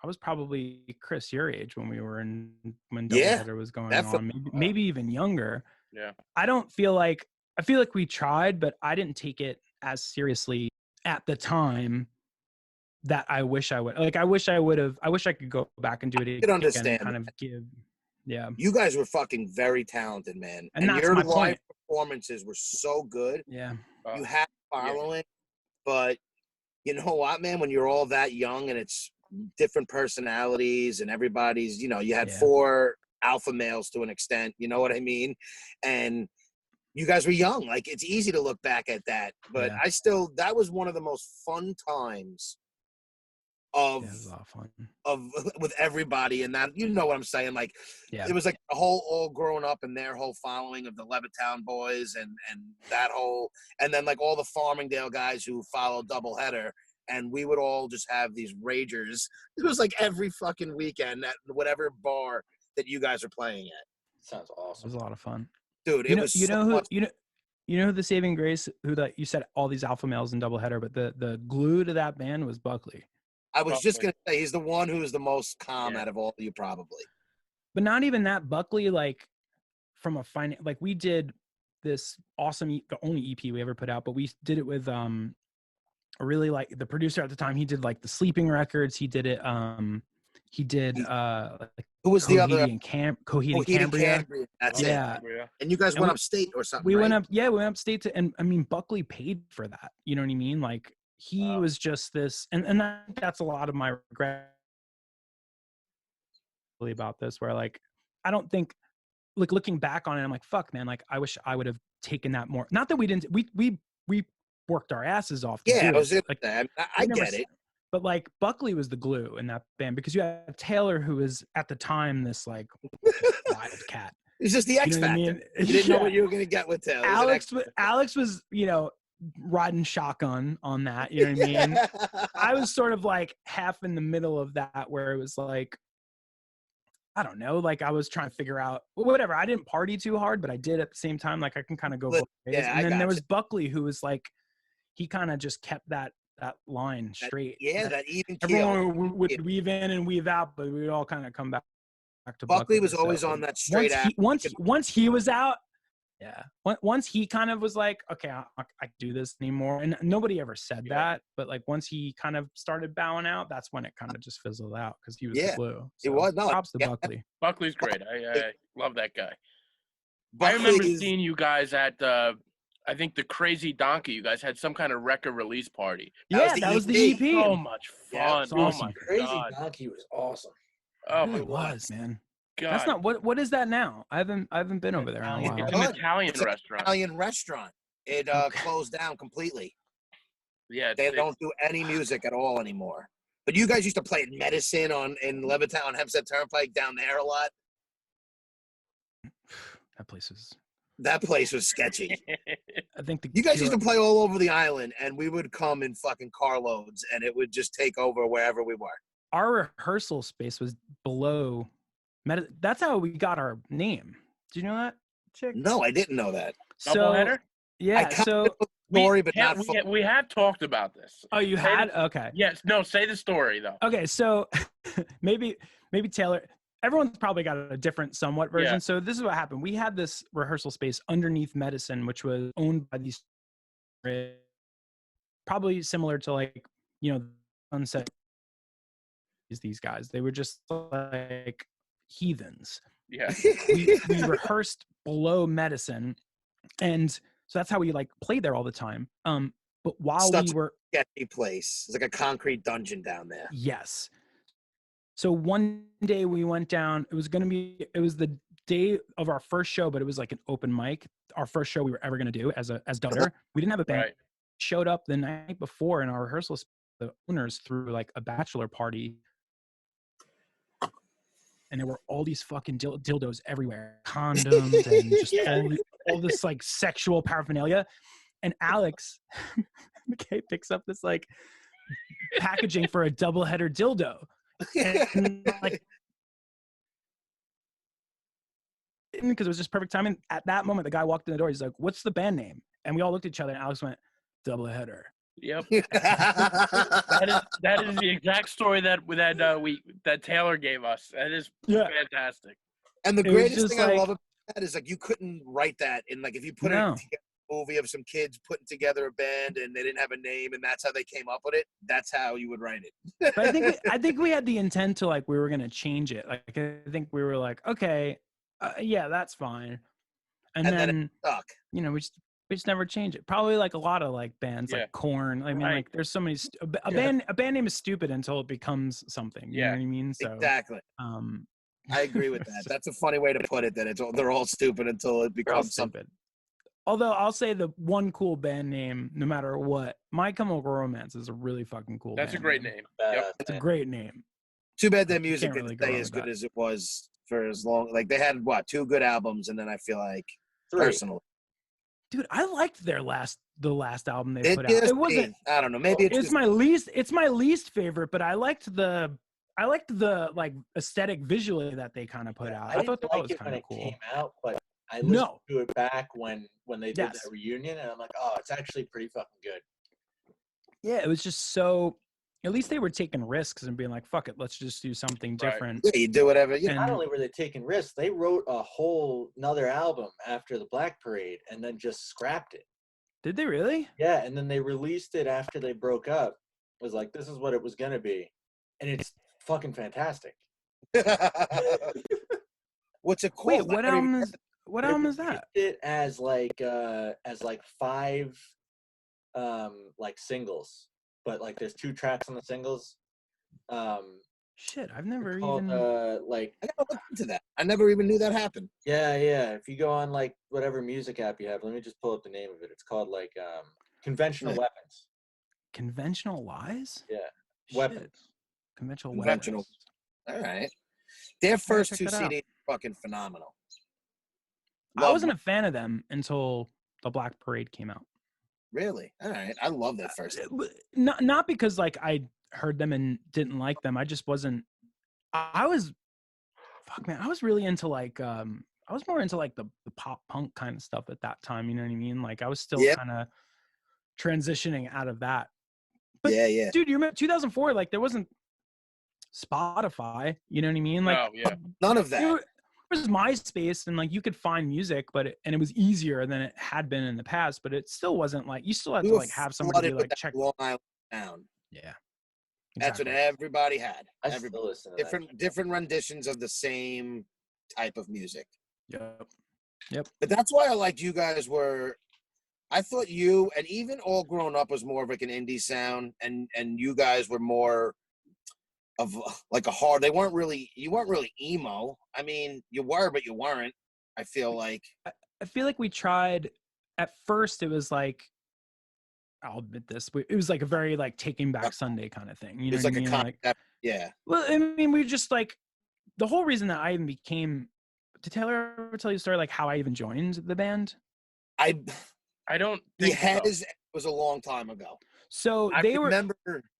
I was probably Chris your age when when Yeah, Doubleheader was going definitely. on, maybe even younger. Yeah. I don't feel like I feel like we tried, but I didn't take it as seriously at the time that I wish I would. Like I wish I would have. I wish I could go back and do it could again understand and kind of give. Yeah, You guys were fucking very talented, man. and that's your my live point. performances were so good. Yeah, You had following, but you know what, man? When you're all that young and it's different personalities and everybody's, you know, you had Yeah. 4 alpha males to an extent, you know what I mean? And you guys were young. Like, it's easy to look back at that, but Yeah. that was one of the most fun times yeah, it was a lot of fun. with everybody, and that, you know what I'm saying? Like, Yeah, it was like the whole all growing up and their whole following of the Levittown boys and that whole, and then like all the Farmingdale guys who followed Doubleheader, and we would all just have these ragers. It was like every fucking weekend at whatever bar that you guys are playing at. Sounds it awesome. was a lot of fun. Dude, You it know, was you so know who much. you know who the saving grace, who that you said all these alpha males in Doubleheader, but the glue to that band was Buckley. I was just gonna say he's the one who is the most calm out of all of you, probably. But not even that. Buckley, like from a like we did this awesome, the only EP we ever put out, but we did it with really like the producer at the time. He did like the Sleeping records. He did it. He did like Who was the other? Coheed and Cambria. That's Yeah. it. And you guys And went upstate or something. We right? went up. Yeah, we went upstate to, and I mean Buckley paid for that. You know what I mean? Like he was just this, and that's a lot of my regret about this, where like I don't think, like looking back on it, I'm like, fuck, man, like I wish I would have taken that more. Not that we didn't, we worked our asses off to do I was it. like, Like, I get it. But like Buckley was the glue in that band, because you had Taylor, who was at the time this like wild cat. It's just the X You know what I factor. mean? You didn't know what you were gonna get with Taylor. Alex was, you know, riding shotgun on that. You know what I mean? I was sort of like half in the middle of that, where it was like, I don't know, like I was trying to figure out whatever. I didn't party too hard, but I did at the same time. Like I can kind of go both ways. Yeah, and then there was you. Buckley, who was like, he kind of just kept that line straight. That even keel. Everyone would weave in and weave out, but we would all kind of come back to Buckley. Was so always on that straight out. Once he was out, yeah. Once he kind of was like, okay, I do this anymore, and nobody ever said that, but like once he kind of started bowing out, that's when it kind of just fizzled out, because he was the glue. So, it was. No, props to Buckley. Buckley's great. I love that guy. Buckley I remember seeing you guys at I think the Crazy Donkey. You guys had some kind of record release party. That was the EP. So much fun. Yeah, awesome. Oh my Crazy God. Donkey was awesome. Oh, it was, man. God. That's not what is that now? I haven't been over there in a while. It's an Italian restaurant. Italian restaurant. It closed down completely. Yeah, they don't do any music at all anymore. But you guys used to play at Medicine in Levittown on Hempstead Turnpike down there a lot. That place was sketchy. I think you guys used to play all over the island, and we would come in fucking carloads, and it would just take over wherever we were. Our rehearsal space was below. That's how we got our name. Do you know that, Chick? No, I didn't know that. Doubleheader? Yeah. So story, but we have talked about this. Oh, you had? Okay. Yes. No. Say the story though. Okay. So maybe Taylor. Everyone's probably got a different, somewhat version. Yeah. So this is what happened. We had this rehearsal space underneath Medicine, which was owned by these, probably similar to like, you know, Sunset. These guys, they were just like heathens. Yeah. we rehearsed below Medicine, and so that's how we like played there all the time. But while we were sketchy place, it's like a concrete dungeon down there. Yes. So one day we went down. It was the day of our first show, but it was like an open mic. Our first show we were ever going to do as Doubleheader. We didn't have a band. Right. Showed up the night before in our rehearsal. The owners threw like a bachelor party. And there were all these fucking dildos everywhere, condoms, and just all this like sexual paraphernalia. And Alex, McKay picks up this like packaging for a Doubleheader dildo, and like, because it was just perfect timing. At that moment, the guy walked in the door. He's like, "What's the band name?" And we all looked at each other, and Alex went, "Doubleheader." Yep. That is the exact story that Taylor gave us. That is Yeah. fantastic. And the It was greatest just thing I like- love about that is like you couldn't write that in like if you put No. it together, a movie of some kids putting together a band and they didn't have a name and that's how they came up with it. That's how you would write it. But I think we had the intent to like we were gonna change it. Like I think we were like, okay, yeah, that's fine. And then then it stuck. you know we just never change it. Probably like a lot of like bands Yeah. like Korn. I mean, Right. like there's so many a Yeah. band name is stupid until it becomes something. You know Yeah. what I mean? So Exactly. I agree with that. it's just- That's a funny way to put it. That they're all stupid until it they're all becomes something. stupid. Although I'll say the one cool band name, no matter what, My Chemical Romance is a really fucking cool. That's a band great name. Yep. It's a great name. Too bad their You music can't really didn't go stay wrong as with good that. as it was for as long. Like they had what 2 good albums, and then I feel like 3. personally, Dude, I liked the last album they it put out. just It wasn't. I don't know. Maybe it's It's just, my least favorite, but I liked the like aesthetic visually that they kind of put out. I didn't thought that like was it when kind of it cool. came out, but I listened No. to it back when they did Yes. that reunion, and I'm like, oh, it's actually pretty fucking good. Yeah, it was just so. At least they were taking risks and being like, "Fuck it, let's just do something Right. different." yeah, you do whatever. You know, And Not only were they taking risks, they wrote a whole another album after the Black Parade and then just scrapped it. did they really? Yeah, and then they released it after they broke up. It was like, this is what it was gonna be, and it's fucking fantastic. What's it called? Wait, I what don't even- album is? What They album is released that? it as like 5 like singles, but like there's 2 tracks on the singles. Shit, I've never Called even. like I gotta look into that. I never even knew that happened. yeah. If you go on like whatever music app you have, let me just pull up the name of it. It's called like Conventional Yeah. Weapons. Conventional Lies? Yeah, Shit. Weapons. Conventional Conventional. Weapons. All right. Their first check 2 that out. CDs are fucking phenomenal. I wasn't a fan of them until the Black Parade came out. Really? All right. I love that first. Not because like I heard them and didn't like them. I just wasn't. I was, fuck man. I was really into like I was more into like the pop punk kind of stuff at that time. You know what I mean? Like I was still Yep. kind of transitioning out of that. But Yeah. dude, you remember 2004? Like there wasn't Spotify. You know what I mean? Like Oh, yeah. None of there that. was MySpace and like you could find music, but it was easier than it had been in the past. But it still wasn't like you still had We to were like have somebody flooded be with like that check. Long Island sound. Yeah, That's what exactly. everybody had. I Everybody. still listen to that. Different renditions of the same type of music. Yep. But that's why I liked you guys were. I thought you and even All Grown Up was more of like an indie sound, and you guys were more of like a hard. You weren't really emo. I mean, you were, but you weren't. I feel like. I feel like we tried at first. It was like, I'll admit this, it was like a very like Taking Back Sunday kind of thing. You know It's what like I mean? a concept. Yeah. Well, I mean, we just like the whole reason that I even became. Did Taylor ever tell you a story like how I even joined the band? I don't The think so. Hez was a long time ago. So I they were. remember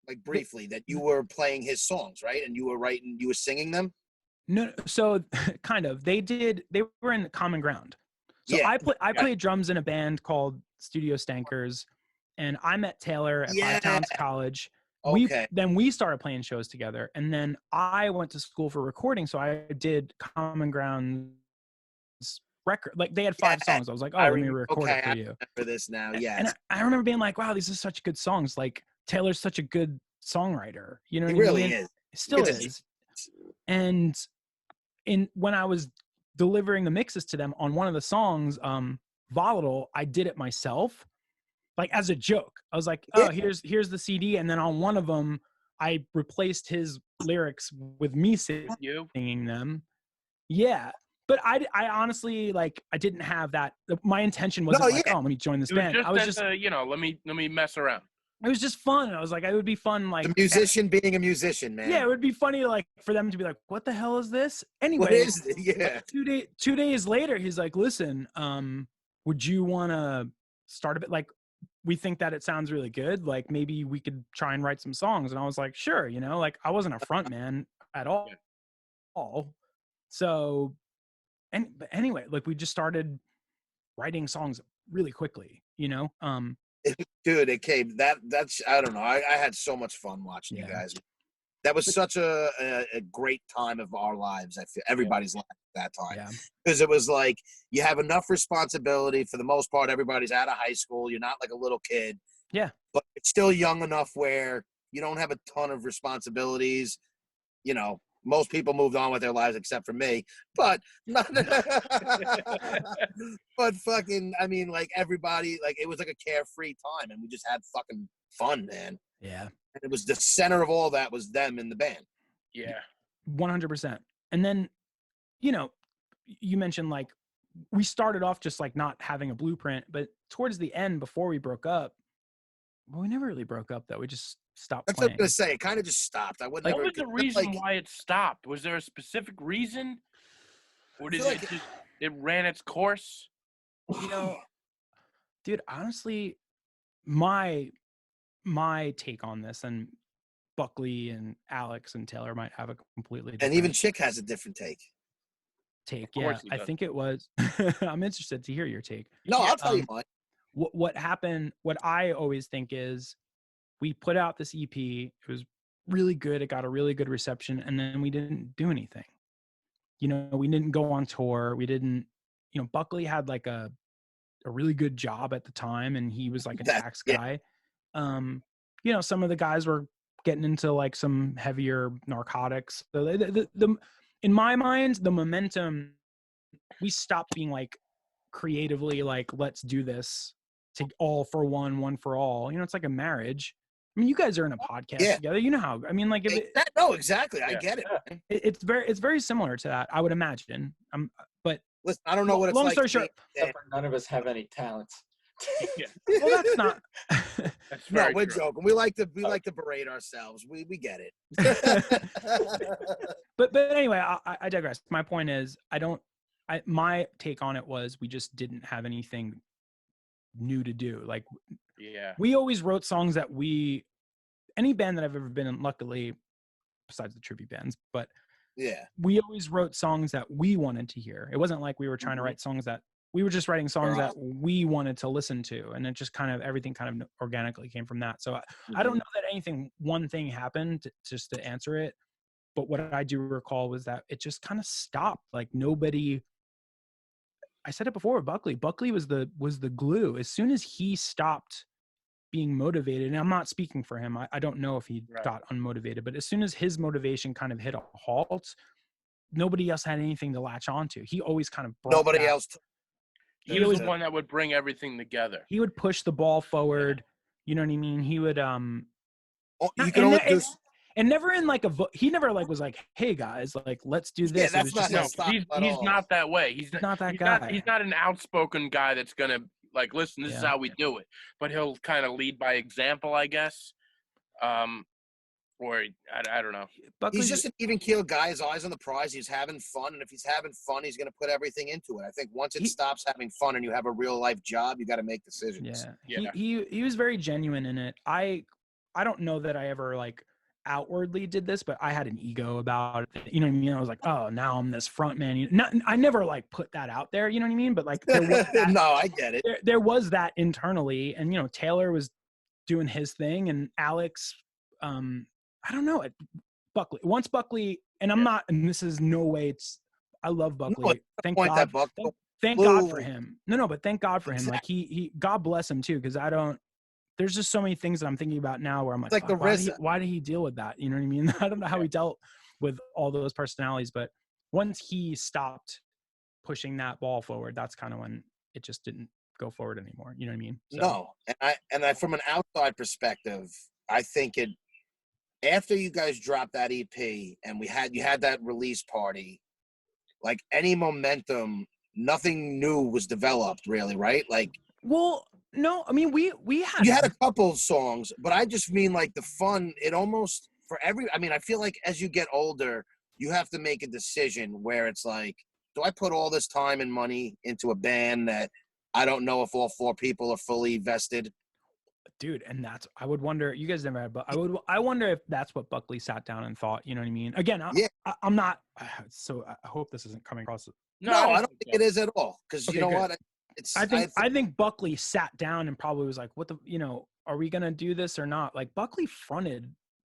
like briefly that you were playing his songs, right? And you were singing them. No, so kind of. They were in Common Ground. So Yeah. I played drums in a band called Studio Stankers, and I met Taylor at Yeah. Five Towns College. Okay. Then we started playing shows together, and then I went to school for recording, so I did Common Ground's record. Like they had 5 songs. I was like, oh, let me record it for you. I remember this now. And Yes. I remember being like, wow, these are such good songs. Like Taylor's such a good songwriter. You know He what I really mean? is. Still It's a- is. And when I was delivering the mixes to them on one of the songs, Volatile, I did it myself, like as a joke. I was like, oh, Yeah. here's the CD. And then on one of them, I replaced his lyrics with me You? singing them. Yeah. But I honestly, like, I didn't have that. My intention wasn't No, like, yeah. oh, let me join this It was band. just I was as just, a, let me mess around. it was just fun. I was like, it would be fun. Like The musician being a musician, man. yeah, it would be funny to like for them to be like, what the hell is this? Anyway, What is it? Yeah. 2 days later, he's like, listen, would you want to start a bit? Like, we think that it sounds really good. Like maybe we could try and write some songs. And I was like, sure. Like I wasn't a front man at all. So, but anyway, like we just started writing songs really quickly, Dude, it came. That's I don't know. I had so much fun watching you guys. That was such a great time of our lives. I feel everybody's life at that time because it was like you have enough responsibility for the most part. Everybody's out of high school. You're not like a little kid. Yeah, but it's still young enough where you don't have a ton of responsibilities. You know, most people moved on with their lives except for me. But but fucking, I mean, like everybody, like it was like a carefree time, and we just had fucking fun, man. Yeah. And it was the center of all that was them in the band. Yeah. 100%. And then, you know, you mentioned like we started off just like not having a blueprint, but towards the end, before we broke up, well, we never really broke up though. We just stopped That's playing. what I was gonna say. It kind of just stopped. I wouldn't. What was the reason why it stopped? Was there a specific reason, or did it just it ran its course? You know, dude, honestly, my take on this, and Buckley and Alex and Taylor might have a completely different. And even Chick has a different take. Yeah, I think it was. I'm interested to hear your take. No, I'll tell you mine. What happened? What I always think is, we put out this EP. It was really good. It got a really good reception, and then we didn't do anything. You know, we didn't go on tour. We didn't. You know, Buckley had like a really good job at the time, and he was like a tax guy. You know, some of the guys were getting into like some heavier narcotics. So the in my mind, the momentum, we stopped being like creatively like, let's do this to all for one for all. You know, it's like a marriage. I mean, you guys are in a podcast together. You know how, I mean, like, if no, exactly. I get it. It's very similar to that, I would imagine. But listen, I don't know what it's long like. Story short, none of us have any talents. Well, that's not. No, we're joking. We like to berate ourselves. We get it. but anyway, I digress. My point is, my take on it was we just didn't have anything new to do. Like, we always wrote songs that any band that I've ever been in, luckily, besides the tribute bands, but we always wrote songs that we wanted to hear. It wasn't like we were trying to write songs that we were just writing songs that we wanted to listen to. And it just everything kind of organically came from that. So I don't know that one thing happened just to answer it. But what I do recall was that it just kind of stopped. Like nobody, I said it before, Buckley was the glue. As soon as he stopped being motivated, and I'm not speaking for him, I don't know if he got unmotivated, but as soon as his motivation kind of hit a halt, nobody else had anything to latch onto. He always kind of nobody else. He was the one that would bring everything together. He would push the ball forward. You know what I mean? He would and never in like he never like was like, hey guys, like let's do this. Yeah, that's not he's not that way. He's not that guy. He's not an outspoken guy that's gonna like, listen, this is how we do it. But he'll kind of lead by example, I guess. Or I don't know. He's just an even keel guy. His eyes on the prize. He's having fun, and if he's having fun, he's going to put everything into it. I think once it stops having fun and you have a real life job, you got to make decisions. Yeah. He was very genuine in it. I don't know that I ever like outwardly did this, but I had an ego about it. You know what I mean? I was like, oh, now I'm this front man. I never like put that out there. You know what I mean? But like, there was that, no, I get it. There was that internally, and you know, Taylor was doing his thing, and Alex. I don't know. Buckley, and I'm not, and this is no way I love Buckley. No, thank God. Thank God for him. No, but thank God for him. Like he God bless him too. Cause there's just so many things that I'm thinking about now where I'm like, why did he deal with that? You know what I mean? I don't know how he dealt with all those personalities, but once he stopped pushing that ball forward, that's kind of when it just didn't go forward anymore. You know what I mean? So. No. And I, from an outside perspective, I think after you guys dropped that EP and you had that release party, like any momentum, nothing new was developed really, right? Like, well, no, I mean, you had a couple of songs, but I just mean like the fun, it almost I feel like as you get older, you have to make a decision where it's like, do I put all this time and money into a band that I don't know if all four people are fully vested? Dude, and I would wonder, you guys never had, but I wonder if that's what Buckley sat down and thought, you know what I mean? Again, I'm not, so I hope this isn't coming across. No, I don't think it is at all. Cause you know what? I think Buckley sat down and probably was like, what the, are we going to do this or not? Like Buckley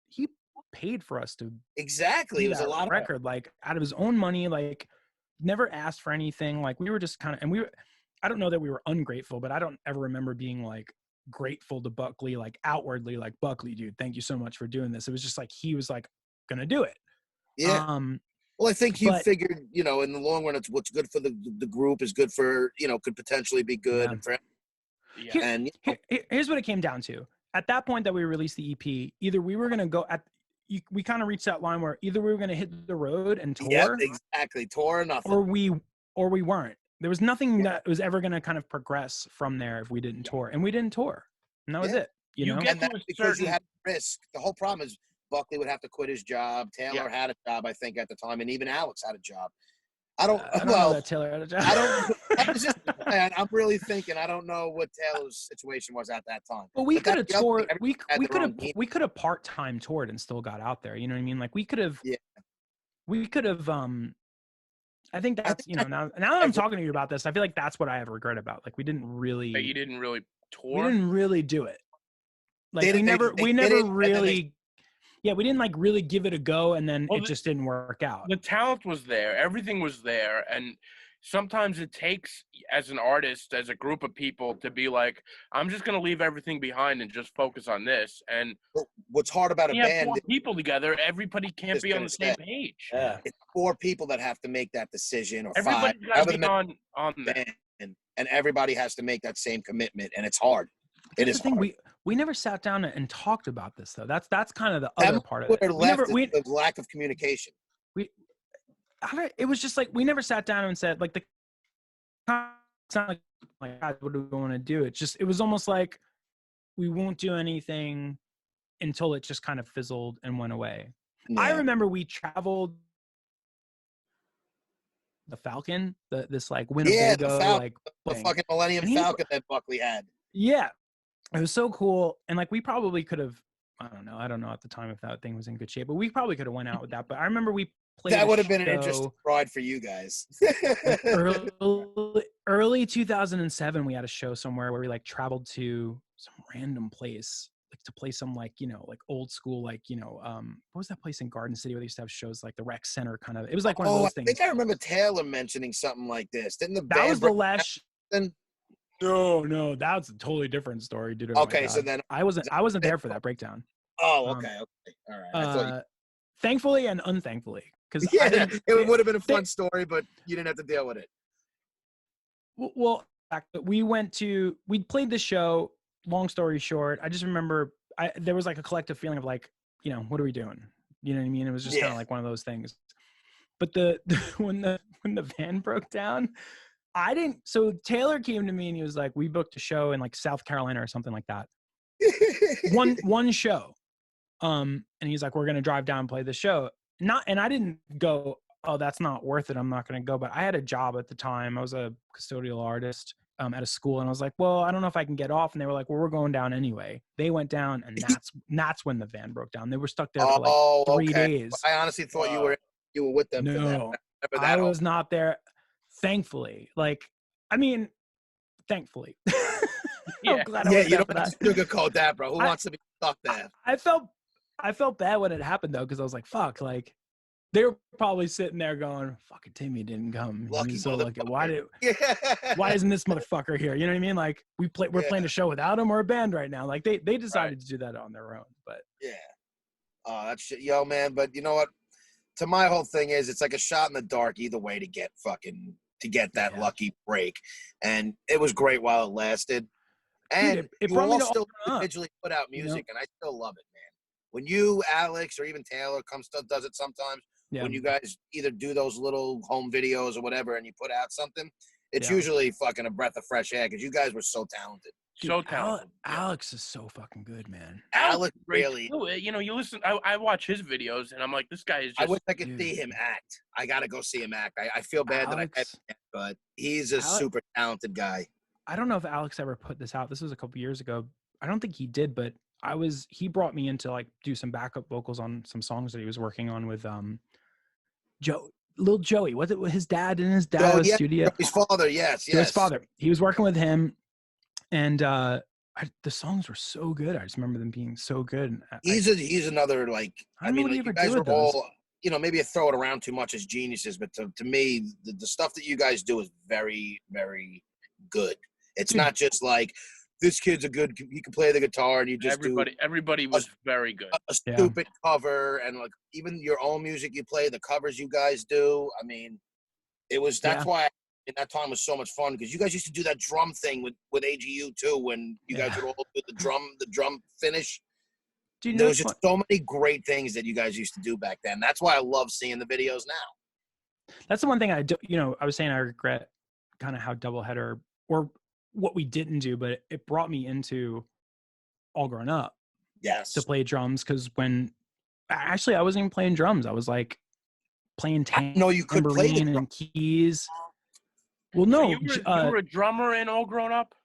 he paid for us to exactly. do It was a that lot of record, like out of his own money, like never asked for anything. Like we were just kind of, and I don't know that we were ungrateful, but I don't ever remember being like grateful to Buckley, like outwardly, like Buckley, dude, thank you so much for doing this. It was just like, he was like, gonna do it. yeah. Well, I think he but- figured, in the long run, it's what's good for the group is good for, could potentially be good. Yeah. And for, Yeah. and Here's what it came down to. At that point that we released the EP, either we were going to go we kind of reached that line where either we were going to hit the road and tour, yep, exactly, tour or nothing. or we weren't. There was nothing that was ever going to kind of progress from there if we didn't tour, and we didn't tour, and that was it. You know, get and to that's a because you certain- had risk. The whole problem is Buckley would have to quit his job. Taylor Yeah. had a job, I think, at the time, and even Alex had a job. I don't know that Taylor had a job. I don't. I was just, man, I'm really thinking. I don't know what Taylor's situation was at that time. But we But could have that's the other toured. thing, We everybody could had have their own we could have part-time toured and still got out there. You know what I mean? Like we could have. Yeah. We could have. I think that's think now that I'm talking to you about this, I feel like that's what I have regret about. Like we didn't really. But you didn't really We tour. didn't really do it. Like They we didn't- never they we did never it, and then really. Yeah, we didn't like really give it a go, and then Well, it just didn't work out. The talent was there, everything was there, and sometimes it takes, as an artist, as a group of people, to be like, I'm just gonna leave everything behind and just focus on this. And What's hard about a we have band? 4 people together, everybody can't Just be on gonna the same say. page. Yeah. It's 4 people that have to make that decision, or 5. Everybody's got however to be many on that. band, and everybody has to make that same commitment, and it's hard. It That's is the thing. hard. We never sat down and talked about this though. That's kind of the That other part of What it. left We is the lack of communication. it was just like we never sat down and said like it's not like God, what do we want to do? It was almost like we won't do anything until it just kind of fizzled and went away. I Yeah. remember we traveled the Falcon, this like Yeah, Winnebago the Falcon, like the thing. fucking Millennium And he- Falcon that Buckley had. Yeah, it was so cool, and like we probably could have. I don't know at the time if that thing was in good shape, but we probably could have went out with that. But I remember we played. That a would have been an show interesting ride for you guys. early 2007. We had a show somewhere where we like traveled to some random place, like to play some like like old school what was that place in Garden City where they used to have shows like the Rec Center kind of. It was like one of Oh, those I things. think I remember Taylor mentioning something like this. Didn't the That band was the break last. then? No, that's a totally different story, dude. Oh my Okay, so God. then I wasn't there for that breakdown. oh, Um, okay, all right. I thought Thankfully and unthankfully, because yeah, it would have been a fun story, but you didn't have to deal with it. Well, we played the show. Long story short, I just remember there was like a collective feeling of like, what are we doing? You know what I mean? It was just kind Yeah. of like one of those things. But when the van broke down, so Taylor came to me and he was like, we booked a show in like South Carolina or something like that. One show. And he's like, we're going to drive down and play the show. And I didn't go, oh, that's not worth it. I'm not going to go. But I had a job at the time. I was a custodial artist at a school. And I was like, well, I don't know if I can get off. And they were like, well, we're going down anyway. They went down, and that's when the van broke down. They were stuck there for like 3 days. I honestly thought you were with them. for that. No, Remember I that was not there. Thankfully, thankfully. Yeah. I'm glad I yeah, was you there don't for have that. to sugarcoat that, bro. Who wants to be stuck there? I felt bad when it happened though, because I was like, fuck, like they were probably sitting there going, fucking Timmy didn't come. Lucky He's so lucky. motherfucker. Why isn't this motherfucker here? You know what I mean? Like we're playing a show without him or a band right now. Like they decided to do that on their own. But Yeah. Oh, that's shit. Yo, man, but you know what? To my whole thing is it's like a shot in the dark either way to get that Yeah. lucky break. And it was great while it lasted. And it you brought me all to still open up, individually put out you know? music, and I still love it, man. When you, Alex, or even Taylor does it sometimes, yeah. when you guys either do those little home videos or whatever and you put out something, it's Yeah. usually fucking a breath of fresh air because you guys were so talented. Dude, So talented. Alex is so fucking good, man. Alex Great really. too. You listen. I watch his videos, and I'm like, this guy is I just. wish I could dude. see him act. I gotta go see him act. I feel bad that I Alex, can't, but he's a Alex- super talented guy. I don't know if Alex ever put this out. This was a couple years ago. I don't think he did, but he brought me in to like do some backup vocals on some songs that he was working on with Joe. Little Joey, was it his dad in his dad's yeah, studio? his father, yes. His father. He was working with him, and the songs were so good. I just remember them being so good. And He's another, like, I don't know what like, he ever you guys did are with those. all, maybe I throw it around too much as geniuses, but to me, the stuff that you guys do is very, very good. It's Dude. not just like, this kid's he can play the guitar, and you just Everybody was very good. a stupid cover, and like even your own music you play, the covers you guys do. I mean, that's why in that time was so much fun, because you guys used to do that drum thing with AGU too, when you guys would all do the drum finish. Dude, there was just so many great things that you guys used to do back then. That's why I love seeing the videos now. That's the one thing I do. I was saying I regret kind of how Doubleheader, or what we didn't do, but it brought me into All Grown Up. Yes. To play drums, because when actually I wasn't even playing drums. I was like playing you could play the and keys. Well, no, so you were a drummer in All Grown Up,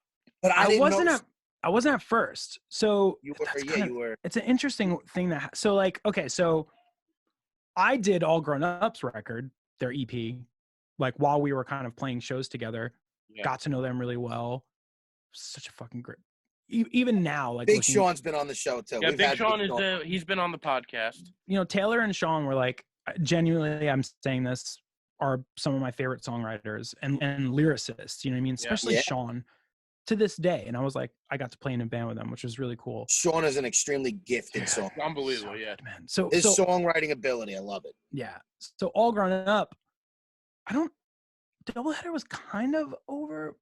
but I wasn't at first. So you were. You were. It's an interesting thing so like, okay, so I did All Grown Up's record, their EP, like while we were kind of playing shows together. Got to know them really well. Such a fucking great. Even now, like Big Sean's been on the show too. Yeah, Big Sean he's been on the podcast. Taylor and Sean were like, genuinely, I'm saying this, are some of my favorite songwriters and lyricists. You know what I mean? Especially Sean, to this day. And I was like, I got to play in a band with them, which was really cool. Sean is an extremely gifted songwriter. Unbelievable, yeah, man. So his songwriting ability, I love it. Yeah. So All Grown Up, Doubleheader was kind of over,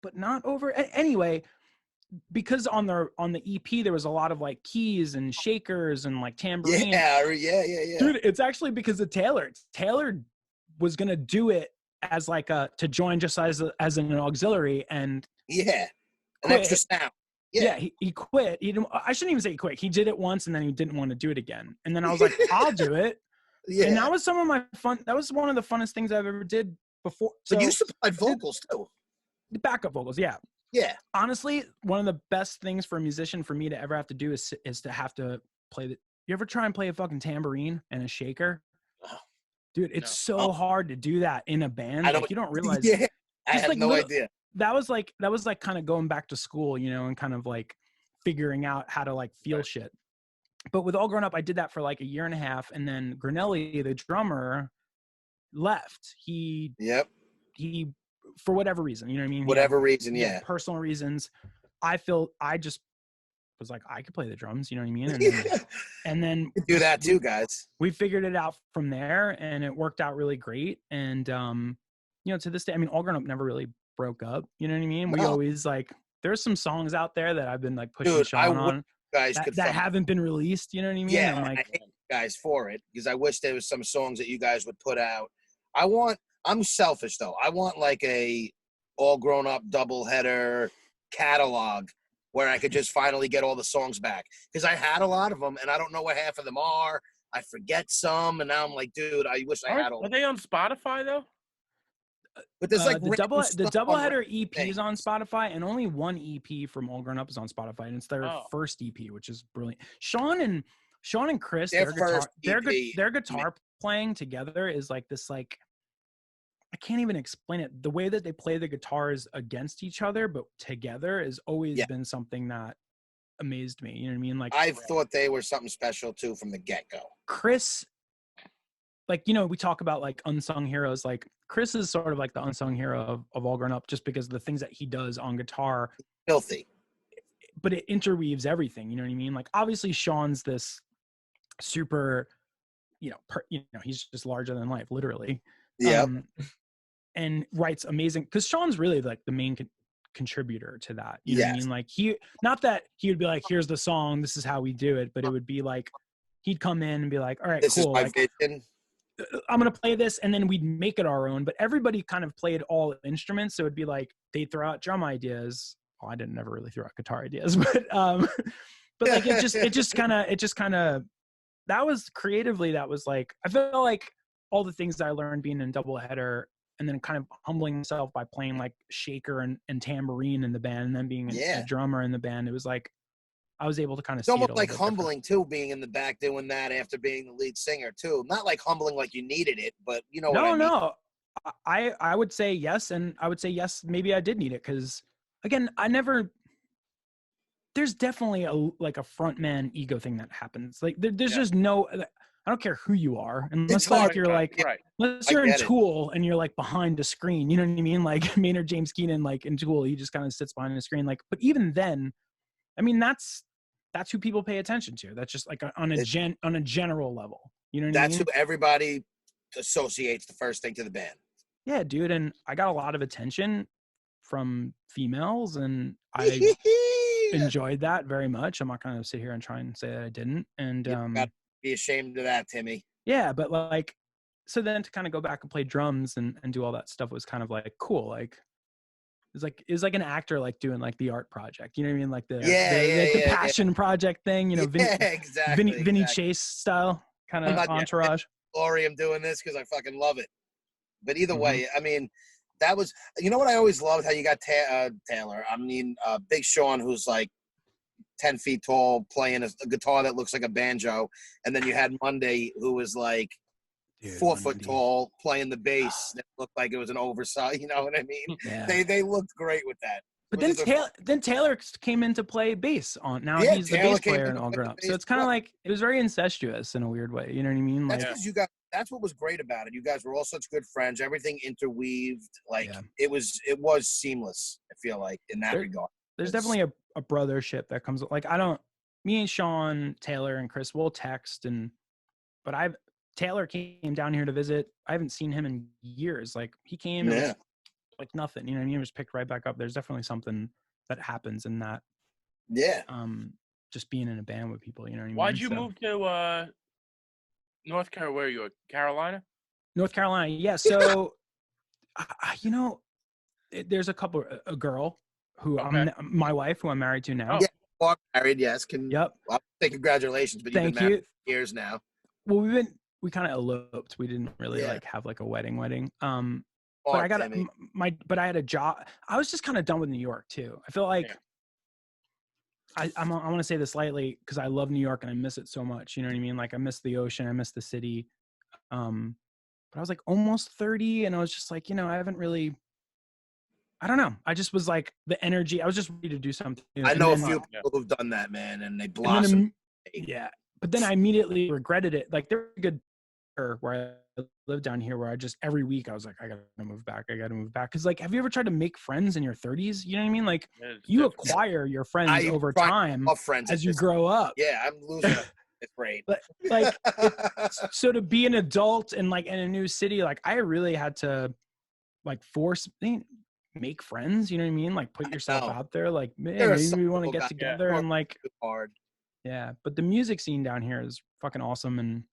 but not over. Anyway, because on the EP there was a lot of like keys and shakers and like tambourine. Yeah. Dude, it's actually because of Taylor. Taylor was gonna do it as like to join just as an auxiliary, and an extra sound. Yeah, he quit. I shouldn't even say he quit. He did it once and then he didn't want to do it again. And then I was like, I'll do it. Yeah. And that was some of my fun. That was one of the funnest things I've ever did before. But you supplied vocals too. The backup vocals, yeah. Yeah. Honestly, one of the best things for a musician for me to ever have to do is to have to play you ever try and play a fucking tambourine and a shaker? Oh, dude, it's so hard to do that in a band. Like, you don't realize. Yeah. I had no idea. That was like kind of going back to school, and kind of like figuring out how to like feel shit. But with All Grown Up, I did that for like a year and a half, and then Granelli, the drummer, left. He for whatever reason, you know what I mean? Whatever reason, personal reasons. I just was like, I could play the drums, you know what I mean? And then do that too, guys. We figured it out from there, and it worked out really great. And to this day, I mean, All Grown Up never really broke up, you know what I mean? We always like, there's some songs out there that I've been like pushing Sean on guys that haven't been released, you know what I mean? Yeah, I'm like, I hate you guys for it, because I wish there was some songs that you guys would put out. I'm selfish though. I want like a All Grown Up Doubleheader catalog where I could just finally get all the songs back, because I had a lot of them and I don't know what half of them are. I forget some, and now I'm like, dude, I wish I had all. Are they on Spotify though? But there's like the Doubleheader EP is on Spotify, and only one EP from All Grown Up is on Spotify, and it's their first EP, which is brilliant. Sean and Chris, their guitar playing together is like this, like, I can't even explain it. The way that they play the guitars against each other, but together, has always been something that amazed me. You know what I mean? Like, I thought they were something special too from the get-go. Chris, like, we talk about like unsung heroes. Like, Chris is sort of like the unsung hero of All Grown Up, just because of the things that he does on guitar. Filthy. But it interweaves everything. You know what I mean? Like, obviously Sean's this super, he's just larger than life, literally. Yeah. And writes amazing, because Sean's really like the main contributor to that. You know what I mean? Like, not that he would be like, here's the song, this is how we do it, but it would be like, he'd come in and be like, all right, this cool. Is my vision. I'm going to play this, and then we'd make it our own, but everybody kind of played all instruments. So it'd be like, they'd throw out drum ideas. Well, I didn't never really throw out guitar ideas, but like, it just kind of, that was creatively, that was like, I felt like all the things that I learned being in Doubleheader, and then kind of humbling myself by playing like shaker and tambourine in the band, and then being a drummer in the band. It was like, I was able to kind of It's see it a almost little like bit different. humbling too, being in the back doing that after being the lead singer too. Not like humbling like you needed it, but you know what I mean. No. I would say yes, and I would say yes, maybe I did need it because again, there's definitely a front man ego thing that happens. Like there's Yeah. just no, I don't care who you are, unless It's hard. like you're like, Right. unless I you're in get it. Tool and you're like behind a screen, you know what I mean? Like Maynard James Keenan, like in Tool, he just kind of sits behind the screen. Like, but even then, I mean, that's who people pay attention to. That's just like on a general level. You know what I That's mean? who everybody associates the first thing to the band. Yeah, dude. And I got a lot of attention from females, and I enjoyed that very much. I'm not going to sit here and try and say that I didn't. And You gotta be ashamed of that, Timmy. yeah, but like, so then to kind of go back and play drums and do all that stuff was kind of like cool. Like, it's like an actor like doing like the art project. You know what I mean? Like the passion project thing. You know, exactly. Vinny Chase style kind of entourage. Glory, I'm doing this because I fucking love it. But either Mhm. way, I mean, that was, you know what I always loved? How you got Taylor. I mean, Big Sean, who's like 10 feet tall, playing a guitar that looks like a banjo. And then you had Monday, who was like 4 foot tall, playing the bass that looked like it was an oversized, you know what I mean? Yeah. They looked great with that. But then Taylor came in to play bass on. Now Yeah, he's the Taylor bass came player in in to All play Grown the Up. So bass it's kind as of well. like it was very incestuous in a weird way. You know what I mean? That's Like, because that's what was great about it. You guys were all such good friends. Everything interweaved. Like it was seamless, I feel like, in that regard. There's definitely a brothership that comes like me and Sean, Taylor, and Chris will text but Taylor came down here to visit. I haven't seen him in years. Like he came and was like nothing, you know what I mean? He was picked right back up. There's definitely something that happens in that. Yeah. Just being in a band with people, you know what I mean? Why'd you move to North Carolina? Where are you? Carolina? North Carolina. Yeah. So, you know, there's a girl who my wife, who I'm married to now. Yeah, are married. Yes. Yep. I'll say congratulations, but you've been married for years now. Well, we kind of eloped. We didn't really like have like a wedding. But I got but I had a job. I was just kind of done with New York too. I feel like I want to say this lightly because I love New York and I miss it so much. You know what I mean? Like I miss the ocean. I miss the city. But I was like almost 30 and I was just like, you know, I haven't really, I don't know. I just was like the energy. I was just ready to do something new. I know a few people who've done that, man, and they blossomed. Yeah. But then I immediately regretted it. Like there was a good where I lived down here where I just every week I was like, I gotta move back. Cause like, have you ever tried to make friends in your 30s? You know what I mean? Like you acquire your friends over time as you grow up. Yeah, I'm losing it. It's great. But like, so to be an adult and like in a new city, like I really had to like make friends. You know what I mean? Like put yourself out there. Like, man, maybe we want to get together and like, hard. Yeah. But the music scene down here is fucking awesome. And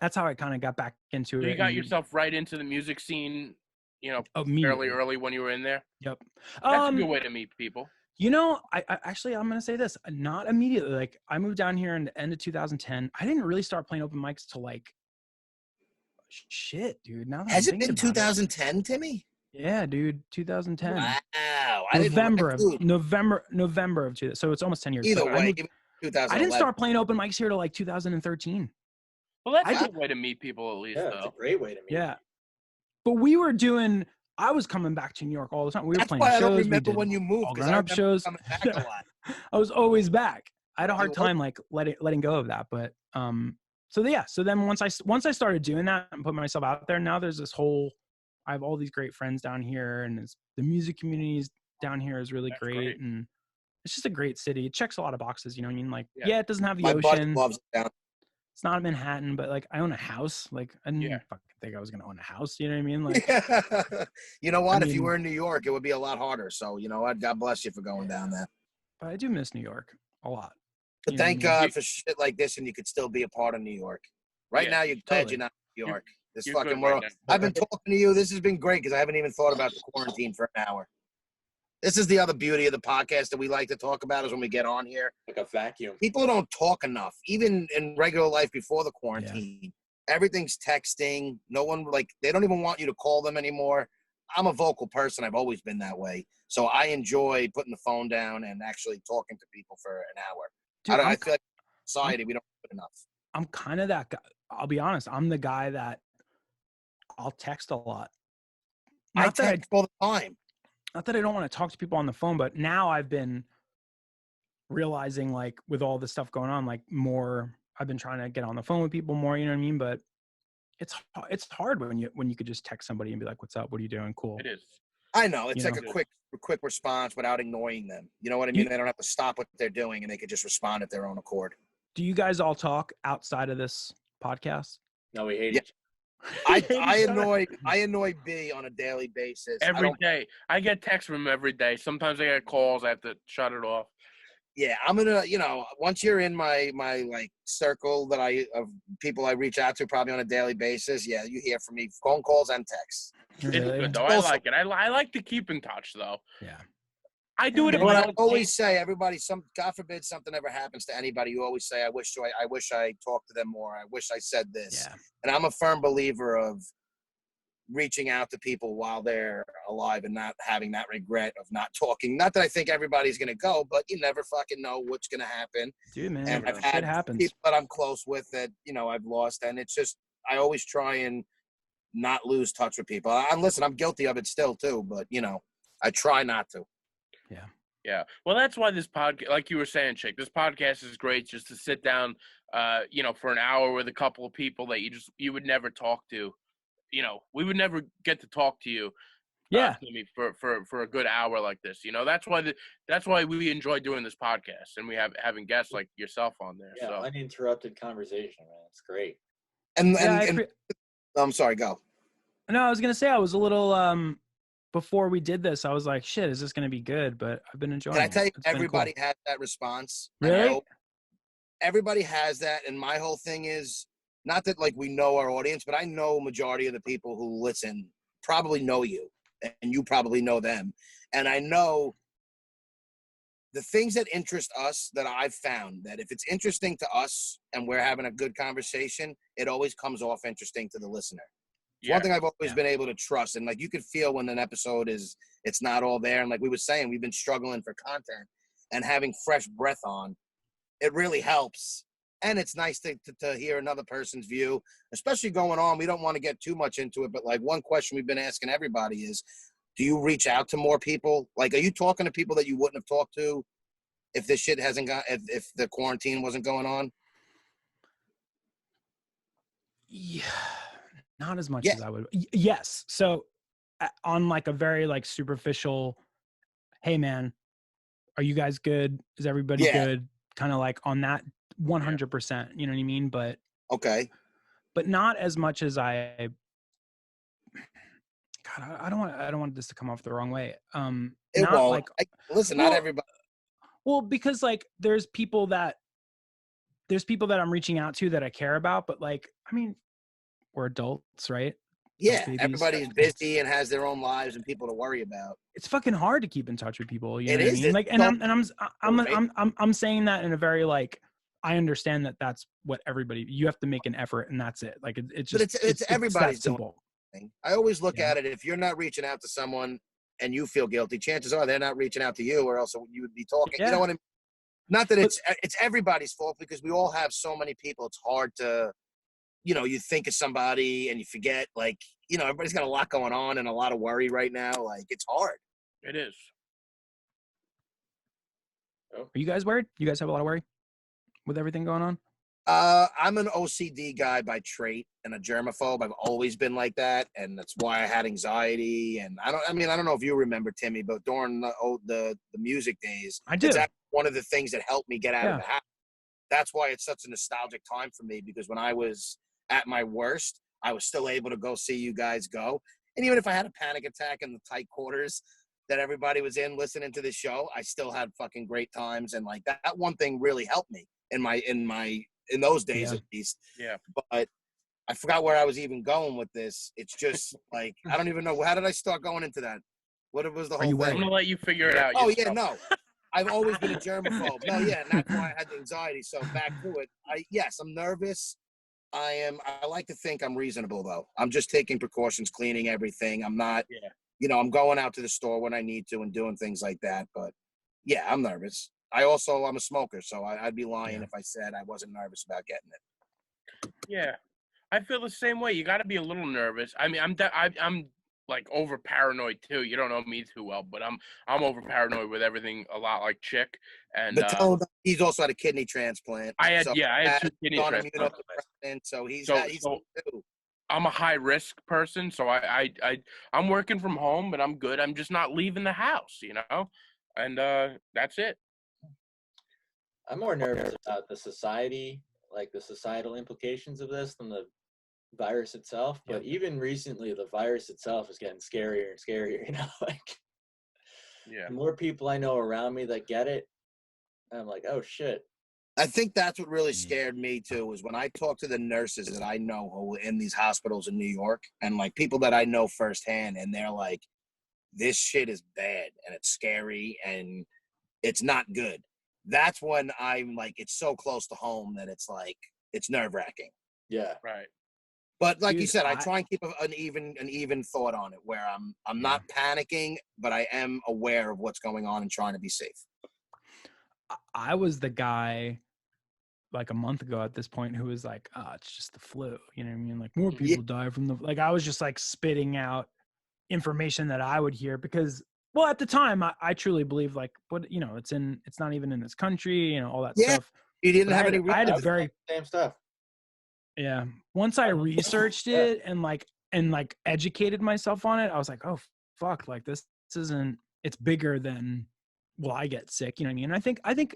that's how I kind of got back into it. So you got yourself right into the music scene, you know, fairly early when you were in there? Yep. That's a good way to meet people. You know, I actually, I'm going to say this, not immediately. Like I moved down here in the end of 2010. I didn't really start playing open mics till like, shit, dude. Now that Has it been 2010, Timmy? Yeah, dude, 2010. Wow. November of 2000. So it's almost 10 years. Either way, I didn't start playing open mics here till like 2013. Well, that's a good way to meet people at least, though. That's a great way to meet people. But I was coming back to New York all the time. We were playing shows. I don't remember when you moved. Grown up shows. Coming back a lot. I was always back. I had a hard time like letting go of that. But so then once I started doing that and put myself out there, now there's I have all these great friends down here, and the music communities down here is really great, and it's just a great city. It checks a lot of boxes, you know what I mean? Like, it doesn't have the ocean. My buddy loves it down. It's not Manhattan, but like I own a house. Like I didn't fucking think I was gonna own a house. You know what I mean? Like, you know what? If you were in New York, it would be a lot harder. So you know what? God bless you for going down there. But I do miss New York a lot. But thank God for shit like this, and you could still be a part of New York. Right now, you're glad you're not in New York. This fucking world. I've been talking to you. This has been great because I haven't even thought about the quarantine for an hour. This is the other beauty of the podcast that we like to talk about is when we get on here. Like a vacuum. People don't talk enough, even in regular life before the quarantine. Yeah. Everything's texting. No one, they don't even want you to call them anymore. I'm a vocal person. I've always been that way. So I enjoy putting the phone down and actually talking to people for an hour. Dude, I feel like society, we don't do it enough. I'm kind of that guy. I'll be honest. I'm the guy that I'll text a lot. I text all the time. Not that I don't want to talk to people on the phone, but now I've been realizing, like, with all this stuff going on, like, more, I've been trying to get on the phone with people more, you know what I mean? But it's hard when you could just text somebody and be like, "What's up? What are you doing? Cool." It is. I know. It's You like know? a quick response without ignoring them. You know what I mean? They don't have to stop what they're doing, and they could just respond at their own accord. Do you guys all talk outside of this podcast? No, we hate Yeah. each I annoy B on a daily basis. Every day. I get texts from him every day. Sometimes I get calls. I have to shut it off. Yeah, I'm gonna, once you're in my like circle of people I reach out to probably on a daily basis, yeah, you hear from me, phone calls and texts. It's Really? good, though. I like it. I like to keep in touch, though. Yeah. I do it if But I I don't always say, everybody, God forbid something ever happens to anybody, you always say, I wish I talked to them more. I wish I said this. Yeah. And I'm a firm believer of reaching out to people while they're alive and not having that regret of not talking. Not that I think everybody's going to go, but you never fucking know what's going to happen. Dude, man, And I've shit had happens. people that I'm close with that, I've lost. And it's just, I always try and not lose touch with people. Listen, I'm guilty of it still too, but I try not to. Yeah. Well, that's why this podcast, like you were saying, Chick, this podcast is great just to sit down, for an hour with a couple of people that you would never talk to. We would never get to talk to you. Timmy, for a good hour like this. That's why we enjoy doing this podcast, and we having guests like yourself on there. Yeah, so uninterrupted conversation, man. It's great. And I'm sorry, go. No, I was gonna say I was a little before we did this, I was like, shit, is this gonna be good? But I've been enjoying it. Can I tell you, It's been everybody cool. has that response. Really? Everybody has that, and my whole thing is not that like we know our audience, but I know majority of the people who listen probably know you, and you probably know them. And I know the things that interest us that I've found that if it's interesting to us and we're having a good conversation, it always comes off interesting to the listener. It's one thing I've always been able to trust. And like you could feel when an episode it's not all there. And like we were saying, we've been struggling for content, and having fresh breath on, it really helps. And it's nice to hear another person's view, especially going on. We don't want to get too much into it, but like one question we've been asking everybody is, do you reach out to more people? Like, are you talking to people that you wouldn't have talked to if this shit if the quarantine wasn't going on? Yeah, not as much as I would. Yes. So on like a very like superficial, hey man, are you guys good? Is everybody good? Kind of like on that 100%, you know what I mean? But okay. But not as much as I God, I don't want this to come off the wrong way. It not won't. like not everybody. Well, because like there's people that I'm reaching out to that I care about, but like, I mean, we're adults, right? Yeah, everybody's busy and has their own lives and people to worry about. It's fucking hard to keep in touch with people. You know what I mean? Like, I'm saying that in a very like, I understand that that's what you have to make an effort and that's it. Like it's just, but it's everybody's simple. I always look at it. If you're not reaching out to someone and you feel guilty, chances are they're not reaching out to you, or else you would be talking. You know what I mean? Not that it's everybody's fault, because we all have so many people. It's hard to, you think of somebody and you forget. Like, everybody's got a lot going on and a lot of worry right now. Like, it's hard. It is. Are you guys worried? You guys have a lot of worry with everything going on? I'm an OCD guy by trait and a germaphobe. I've always been like that, and that's why I had anxiety. And I don't know if you remember, Timmy, but during the music days, I do. It's actually one of the things that helped me get out of the house. That's why it's such a nostalgic time for me, because when I was at my worst, I was still able to go see you guys go. And even if I had a panic attack in the tight quarters that everybody was in listening to the show, I still had fucking great times. And like that one thing really helped me in those days at least. Yeah. But I forgot where I was even going with this. It's just like, I don't even know. How did I start going into that? What was the whole thing? I'm going to let you figure it out. Oh, yeah, no. I've always been a germaphobe. No, yeah, and that's why I had the anxiety. So back to it. Yes, I'm nervous. I like to think I'm reasonable, though. I'm just taking precautions, cleaning everything. I'm not, I'm going out to the store when I need to and doing things like that. But yeah, I'm nervous. I'm a smoker, so I'd be lying Yeah. if I said I wasn't nervous about getting it. Yeah, I feel the same way. You got to be a little nervous. I mean, I'm like over paranoid too. You don't know me too well, but I'm over paranoid with everything a lot like Chick. And But tell him he's also had a kidney transplant. I had so I had 2 kidney on transplants. immunosuppressant, so he's So too. I'm a high risk person, so I'm working from home, but I'm good. I'm just not leaving the house, you know, and that's it. I'm more nervous about the society, like the societal implications of this than the virus itself. But even recently, the virus itself is getting scarier and scarier. You know, like Yeah. the more people I know around me that get it, I'm like, oh shit. I think that's what really scared me too, was when I talked to the nurses that I know who were in these hospitals in New York, and like people that I know firsthand, and they're like, this shit is bad and it's scary and it's not good. That's when I'm like, it's so close to home that it's like, it's nerve wracking. Yeah. Right. But like you Dude, said, I try and keep an even thought on it, where I'm not panicking, but I am aware of what's going on and trying to be safe. I was the guy like a month ago at this point who was like, oh, it's just the flu. You know what I mean? Like more people die from the, like, I was just like spitting out information that I would hear because, well, at the time I truly believe like, what, you know, it's not even in this country, you know, all that stuff. You didn't But have any. I had a very, same stuff. yeah. Once I researched it and educated myself on it, I was like, oh fuck, like this isn't, it's bigger than, well, I get sick. You know what I mean? And I think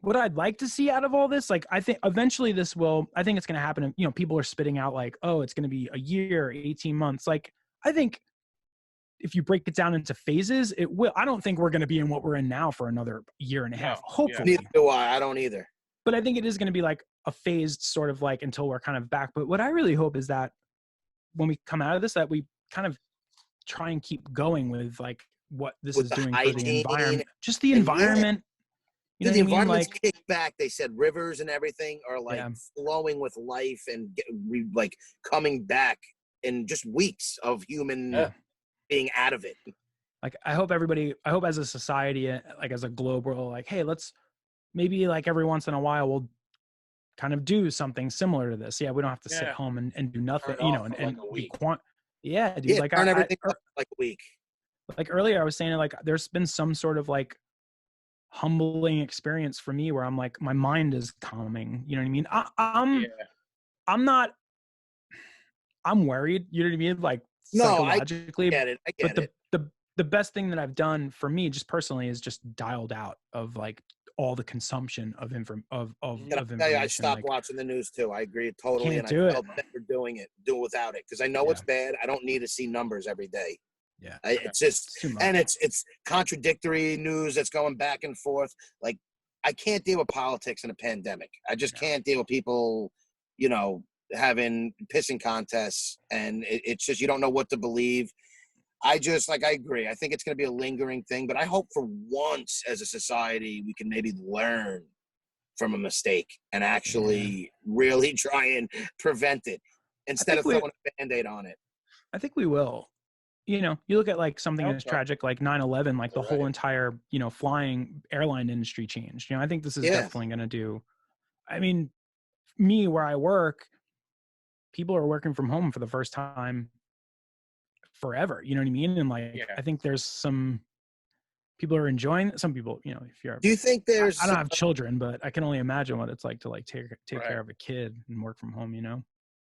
what I'd like to see out of all this, like, I think eventually I think it's going to happen. You know, people are spitting out like, oh, it's going to be a year, 18 months. Like, I think if you break it down into phases, it will. I don't think we're going to be in what we're in now for another year and a half, hopefully. Neither do I. I don't either. But I think it is going to be like a phased sort of like until we're kind of back. But what I really hope is that when we come out of this, that we kind of try and keep going with like what this is doing for the environment, just the environment. You know the what I mean? environment's Like, kicked back. They said rivers and everything are like flowing with life and like coming back in just weeks of human being out of it. Like, I hope as a society, like as a globe, we're all like, hey, let's maybe like every once in a while we'll kind of do something similar to this. Yeah, we don't have to sit home and do nothing, you know, and like a week. Yeah, dude. Yeah, like turn everything off like a week. Like earlier, I was saying like there's been some sort of like humbling experience for me where I'm like, my mind is calming. You know what I mean? I'm not. I'm worried. You know what I mean? Like psychologically. I get it. The best thing that I've done for me, just personally, is just dialed out of like all the consumption of information. I stopped watching the news too. I agree totally, Can't and do I it. felt better doing it without it, because I know it's bad. I don't need to see numbers every day. Yeah, it's just too much. And it's contradictory news that's going back and forth. Like, I can't deal with politics in a pandemic. I just can't deal with people, you know, having pissing contests, and it's just, you don't know what to believe. I agree. I think it's going to be a lingering thing, but I hope for once as a society we can maybe learn from a mistake and actually really try and prevent it instead of throwing a Band-Aid on it. I think we will. You know, you look at like something as tragic like 9/11, like the whole entire, you know, flying airline industry changed. You know, I think this is definitely going to do. I mean, me where I work, people are working from home for the first time forever. You know what I mean? And like, I think there's some people are enjoying. Some people, you know, if you're. Do you think there's? I don't have children, but I can only imagine what it's like to like take care of a kid and work from home. You know.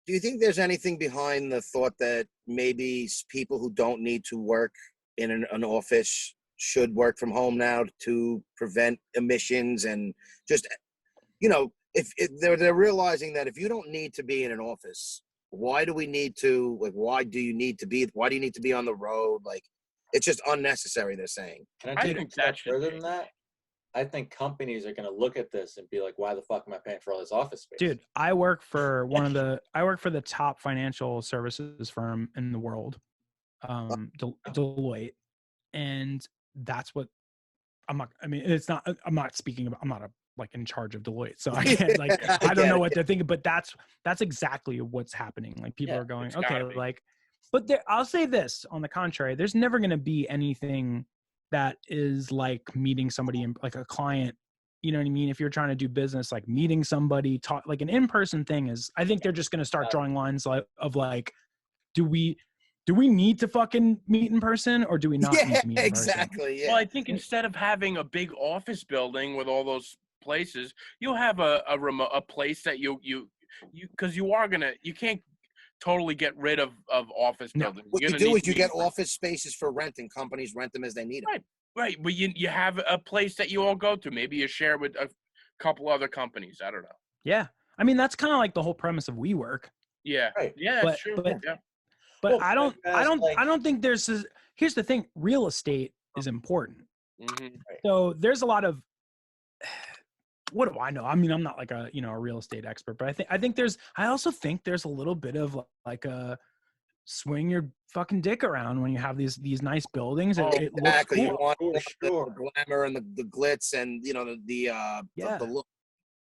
Do you think there's anything behind the thought that maybe people who don't need to work in an office should work from home now to prevent emissions, and just, you know, if they're realizing that if you don't need to be in an office, why do we need to, like, why do you need to be on the road? Like, it's just unnecessary, they're saying. Can I take a step further than that? I think companies are going to look at this and be like, why the fuck am I paying for all this office space? Dude, I work for the top financial services firm in the world, Deloitte. And that's what I'm not like in charge of Deloitte. So I can't I don't know what they're thinking, but that's exactly what's happening. Like people are going, okay, like, but I'll say this on the contrary, there's never going to be anything that is like meeting somebody in, like a client you know what I mean? If you're trying to do business, like meeting somebody, talk like an in-person thing is, I think they're just going to start drawing lines of like, do we need to fucking meet in person or do we not need to meet in person? Exactly. Yeah. Well, I think instead of having a big office building with all those places, you'll have a place that you because you can't totally get rid of office No. buildings. What You're you gonna do need is to you meet get in person. office spaces for rent, and companies rent them as they need them. Right, but you have a place that you all go to. Maybe you share with a couple other companies. I don't know. Yeah. I mean, that's kind of like the whole premise of WeWork. Yeah, Right. yeah, that's But true. but Yeah, but Well, I don't like- think there's here's the thing, real estate is important. hmm So there's a lot of what do I know? I mean, I'm not like a real estate expert, but I also think there's a little bit of like a swing your fucking dick around when you have these nice buildings. Oh, It looks Exactly. cool. You want For the sure. glamour and the glitz and the look.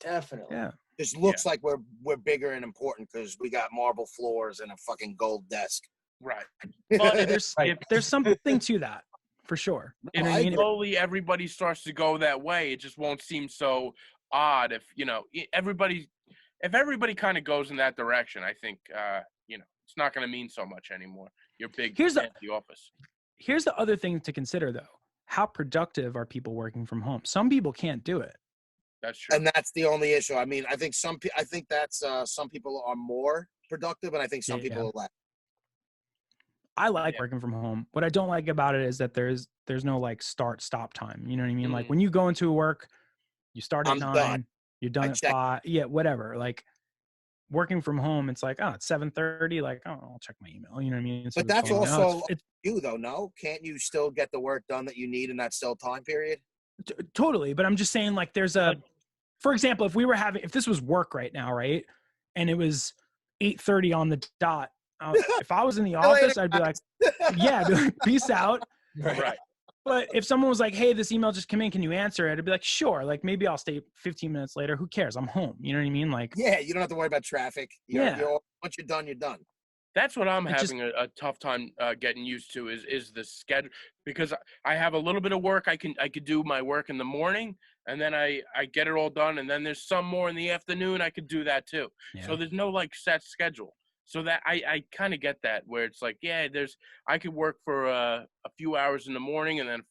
Definitely. Yeah. Just looks like we're bigger and important because we got marble floors and a fucking gold desk. right. But there's Right. there's something to that for sure. You know what I If mean? slowly everybody starts to go that way, it just won't seem so odd. If everybody kind of goes in that direction, I think it's not going to mean so much anymore. Your big Here's the- fancy office. Here's the other thing to consider though. How productive are people working from home? Some people can't do it. That's true. And that's the only issue. I mean, I think that's some people are more productive, and I think some Yeah. people are less. I like Yeah. working from home. What I don't like about it is that there's no like start stop time. You know what I mean? Like Mm. when you go into work, you start at I'm 9, done. you're done I at check. 5. Yeah, whatever. Like working from home, it's like, oh, it's 7:30. Like, oh, I'll check my email. You know what I mean? See But what's that's going on. also It's you though. No, can't you still get the work done that you need in that still time period? totally. But I'm just saying, like, for example, if this was work right now, right, and it was 8:30 on the dot. If I was in the office, I'd be like, yeah, I'd be like, peace out. Right. But if someone was like, hey, this email just came in, can you answer it? I'd be like, sure. Like maybe I'll stay 15 minutes later. Who cares? I'm home. You know what I mean? Like, Yeah, you don't have to worry about traffic. Once you're done, you're done. That's what I'm It just- having a tough time getting used to is the schedule, because I have a little bit of work. I could do my work in the morning, and then I get it all done, and then there's some more in the afternoon. I could do that too. Yeah. So there's no like set schedule. So that I kind of get that, where it's like, yeah, I could work for a few hours in the morning, and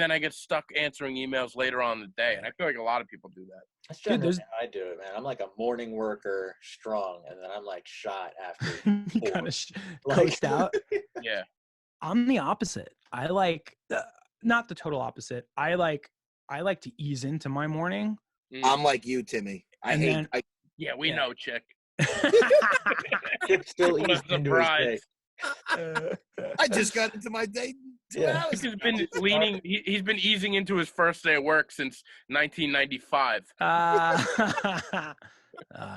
then I get stuck answering emails later on in the day, and I feel like a lot of people do that. That's Dude, generally how I do it, man. I'm like a morning worker strong, and then I'm like shot after. you 4. kind of Like- coast out. Yeah. I'm the opposite. I like not the total opposite. I like to ease into my morning. I'm like you, Timmy. Yeah, we Yeah. know, chick. Chip still What a eats into his day. surprise. I just got into my day 2 Yeah. hours. He's been he's been easing into his first day of work since 1995. I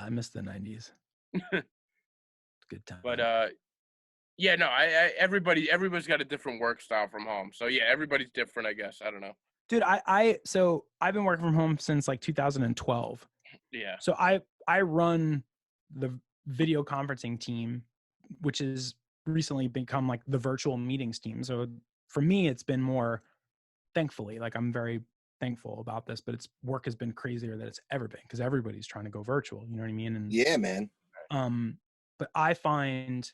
miss the 90s. Good time. But yeah, no, everybody's got a different work style from home. So yeah, everybody's different, I guess. I don't know. Dude, so I've been working from home since like 2012. Yeah. So I run the video conferencing team, which has recently become like the virtual meetings team. So for me, it's been more, thankfully, like I'm very thankful about this, but work has been crazier than it's ever been because everybody's trying to go virtual. You know what I mean? And Yeah, man. but I find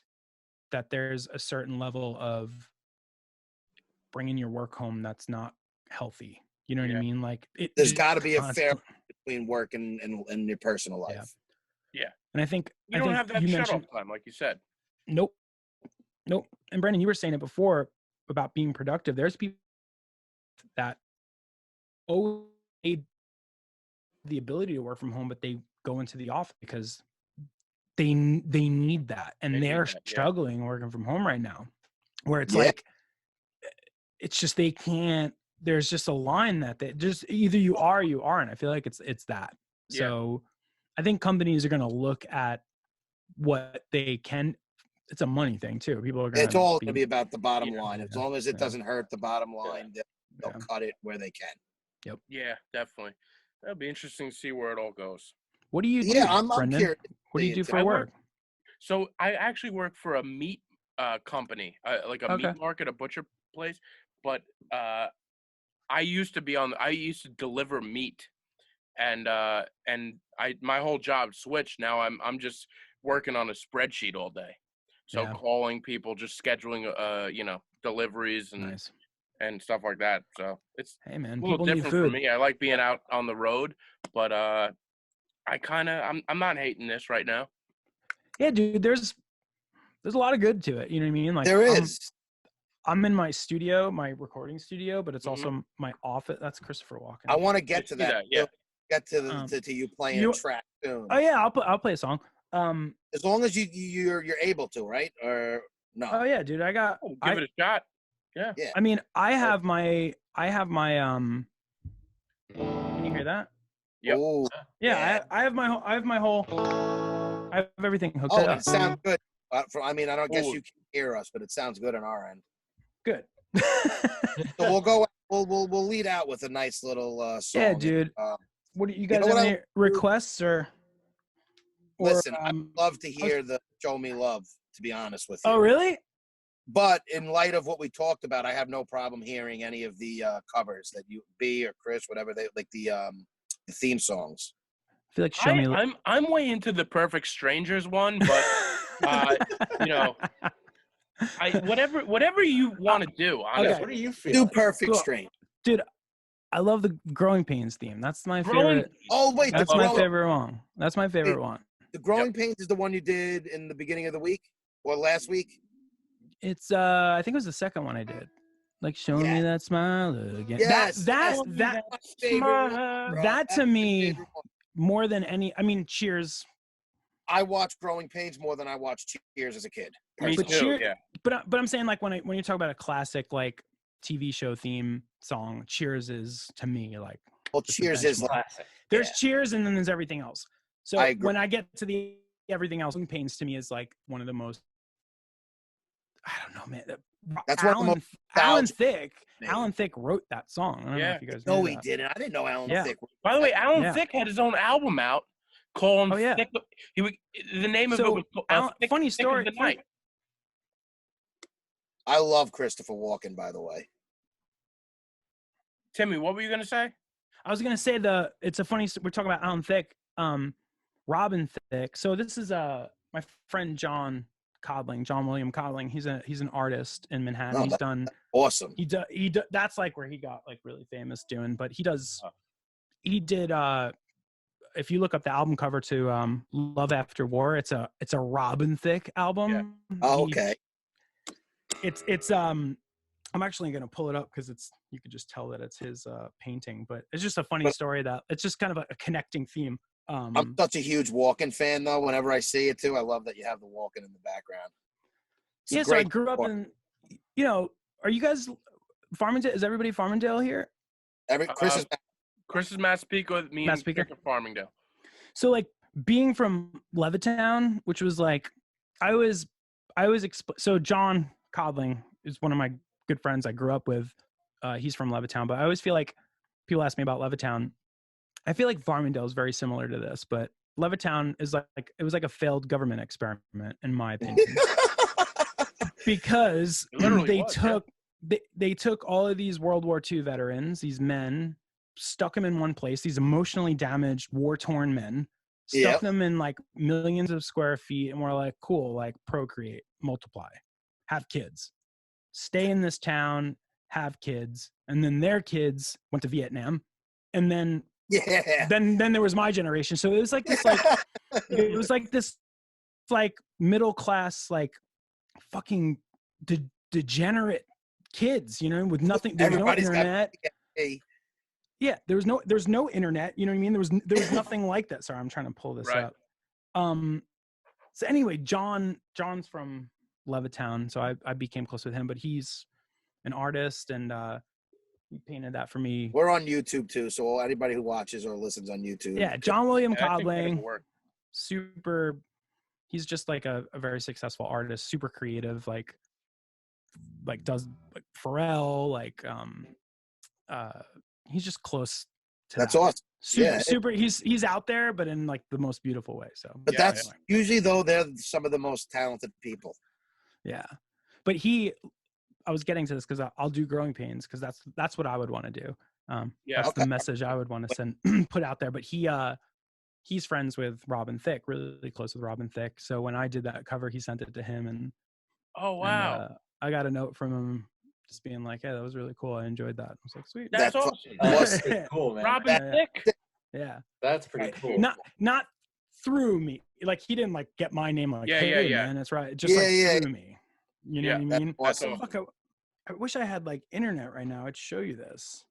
that there's a certain level of bringing your work home that's not healthy. You know what I Yeah. mean? Like There's got to be a constant- fair between work and your personal life. Yeah. Yeah. And I think You don't have that you shut mentioned off time, like you said. nope. And Brendan, you were saying it before about being productive. There's people that the ability to work from home, but they go into the office because they need that, and They need they're that, yeah. struggling working from home right now. Where it's Yeah. like, it's just they can't. There's just a line that they just either you are or you aren't. I feel like it's that. Yeah. So I think companies are going to look at what they can. It's a money thing too. People are going. It's all going to be about the bottom Yeah. line. As long as it Yeah. doesn't hurt the bottom line, they'll Yeah. cut it where they can. Yeah, definitely. That'll be interesting to see where it all goes. What do you do, Yeah, I'm Brendan? curious. What do you do for I work? So I actually work for a meat company, like a Okay. meat market, a butcher place. But I used to deliver meat and my whole job switched. Now I'm just working on a spreadsheet all day. So Yeah. calling people, just scheduling deliveries Nice. and stuff like that. So it's Hey man, a little people need different for food. me. I like being out on the road, but I'm not hating this right now. Yeah, dude. There's a lot of good to it. You know what I mean? Like There is. I'm in my studio, my recording studio, but it's Mhm. also my office. That's Christopher Walken. I want to get to see that, yeah. Get to to you playing a you- track soon. Oh yeah, I'll play a song. As long as you're able to, right? Or no? Oh yeah, dude. Give it a shot. Yeah. Yeah. I mean, I have my can you hear that? Yep. Ooh, Yeah, I have my whole I have everything hooked oh, up. it sounds good. I mean, I don't guess Ooh. you can hear us, but it sounds good on our end. Good. So we'll go. We'll lead out with a nice little song. Yeah, dude. What do you guys know have what any requests or Listen, I'd love to I was- hear the "Show Me Love." To be honest with you. Oh really? But in light of what we talked about, I have no problem hearing any of the covers that you, B or Chris, whatever they like the theme songs. I feel like show me. I'm way into the Perfect Strangers one, but you know, whatever you want to do. Honestly. Okay. What do you Do feel? Perfect Cool. Strange. Dude, I love the Growing Pains theme. That's my Growing- favorite. Oh wait, That's the my growing, favorite one. That's my favorite one. the growing pains is the one you did in the beginning of the week or last week. It's I think it was the second one I did. Like show me Yeah. that smile again. Yes, that yes. that My favorite one, bro. that That's to my me favorite one. more than any. I mean, Cheers. I watched Growing Pains more than I watched Cheers as a kid. Me But too. Cheer- Yeah. But I'm saying like when you talk about a classic like TV show theme song, Cheers is to me like Well, just the Cheers is benchmark. like Classic. there's yeah. Cheers and then there's everything else. So I agree. when I get to the everything else, Growing Pains to me is like one of the most. I don't know, man. That's one of the most nostalgic things. Alan Thicke wrote that song. I don't know Yeah. if you guys No, knew he that. didn't. I didn't know Alan Yeah. Thicke. By the way, Alan Yeah. Thicke had his own album out called Oh, yeah. Thick. The name So, of it was Alan- Thick, funny Thick of story- the funny- Night. I love Christopher Walken, by the way. Timmy, what were you gonna say? I was gonna say it's a funny. We're talking about Alan Thicke, Robin Thicke. So this is my friend John William Codling. He's an artist in Manhattan. Oh, He's done. Awesome. That's like where he got like really famous doing. But he does. Oh. He did. If you look up the album cover to Love After War, it's a Robin Thicke album. Oh, He- okay. It's I'm actually going to pull it up because you could just tell that it's his painting, but it's just a funny story that it's just kind of a connecting theme. I'm such a huge Walken fan, though. Whenever I see it, too, I love that you have the Walken in the background. It's a Yeah, so I great grew up book. in, are you guys Farmingdale? Is everybody Farmingdale here? Chris is Massapequa with me and Massapequa? Victor Farmingdale. So like being from Levittown, which was like, so John Codling is one of my good friends I grew up with. He's from Levittown, but I always feel like people ask me about Levittown. I feel like Farmingdale is very similar to this, but Levittown is like it was like a failed government experiment, in my opinion, because It literally they was, took they took all of these World War II veterans, these men, stuck them in one place, these emotionally damaged, war-torn men, stuck Yep. them in like millions of square feet, and we're like, cool, like procreate, multiply, have kids, stay in this town, have kids, and then their kids went to Vietnam, and then Yeah. then there was my generation. So it was like this, like it was like this, like middle class, like fucking degenerate kids, with nothing. There was no Everybody's got internet. Hey, Yeah, there's no internet. You know what I mean? There was nothing like that. Sorry, I'm trying to pull this Right. up. So anyway, John's from Levittown, so I became close with him. But he's an artist, and he painted that for me. we're on YouTube, too, so anybody who watches or listens on YouTube. Yeah, John William Yeah, I think that'll Codling, work. super. He's just like a very successful artist, super creative, like does like Pharrell, like he's just close to That's that. awesome. Super, Yeah. super. He's out there, but in like the most beautiful way. So, But Yeah, that's usually, though, they're some of the most talented people. yeah. But I was getting to this because I'll do Growing Pains because that's what I would want to do. Yeah. That's the message I would want to send put out there. But he's friends with Robin Thicke, really close with Robin Thicke. So when I did that cover, he sent it to him, and Oh wow, I got a note from him just being like, "Hey, that was really cool. I enjoyed that." I was like, "Sweet." that's That's awesome. That's pretty cool, man. Robin Thicke. Yeah. That's pretty cool. Not through me. Like he didn't like get my name like, Yeah, "Hey yeah. man, that's right." Just through me. You know Yeah, what I that's mean? awesome. Fuck, I wish I had like internet right now. I'd show you this.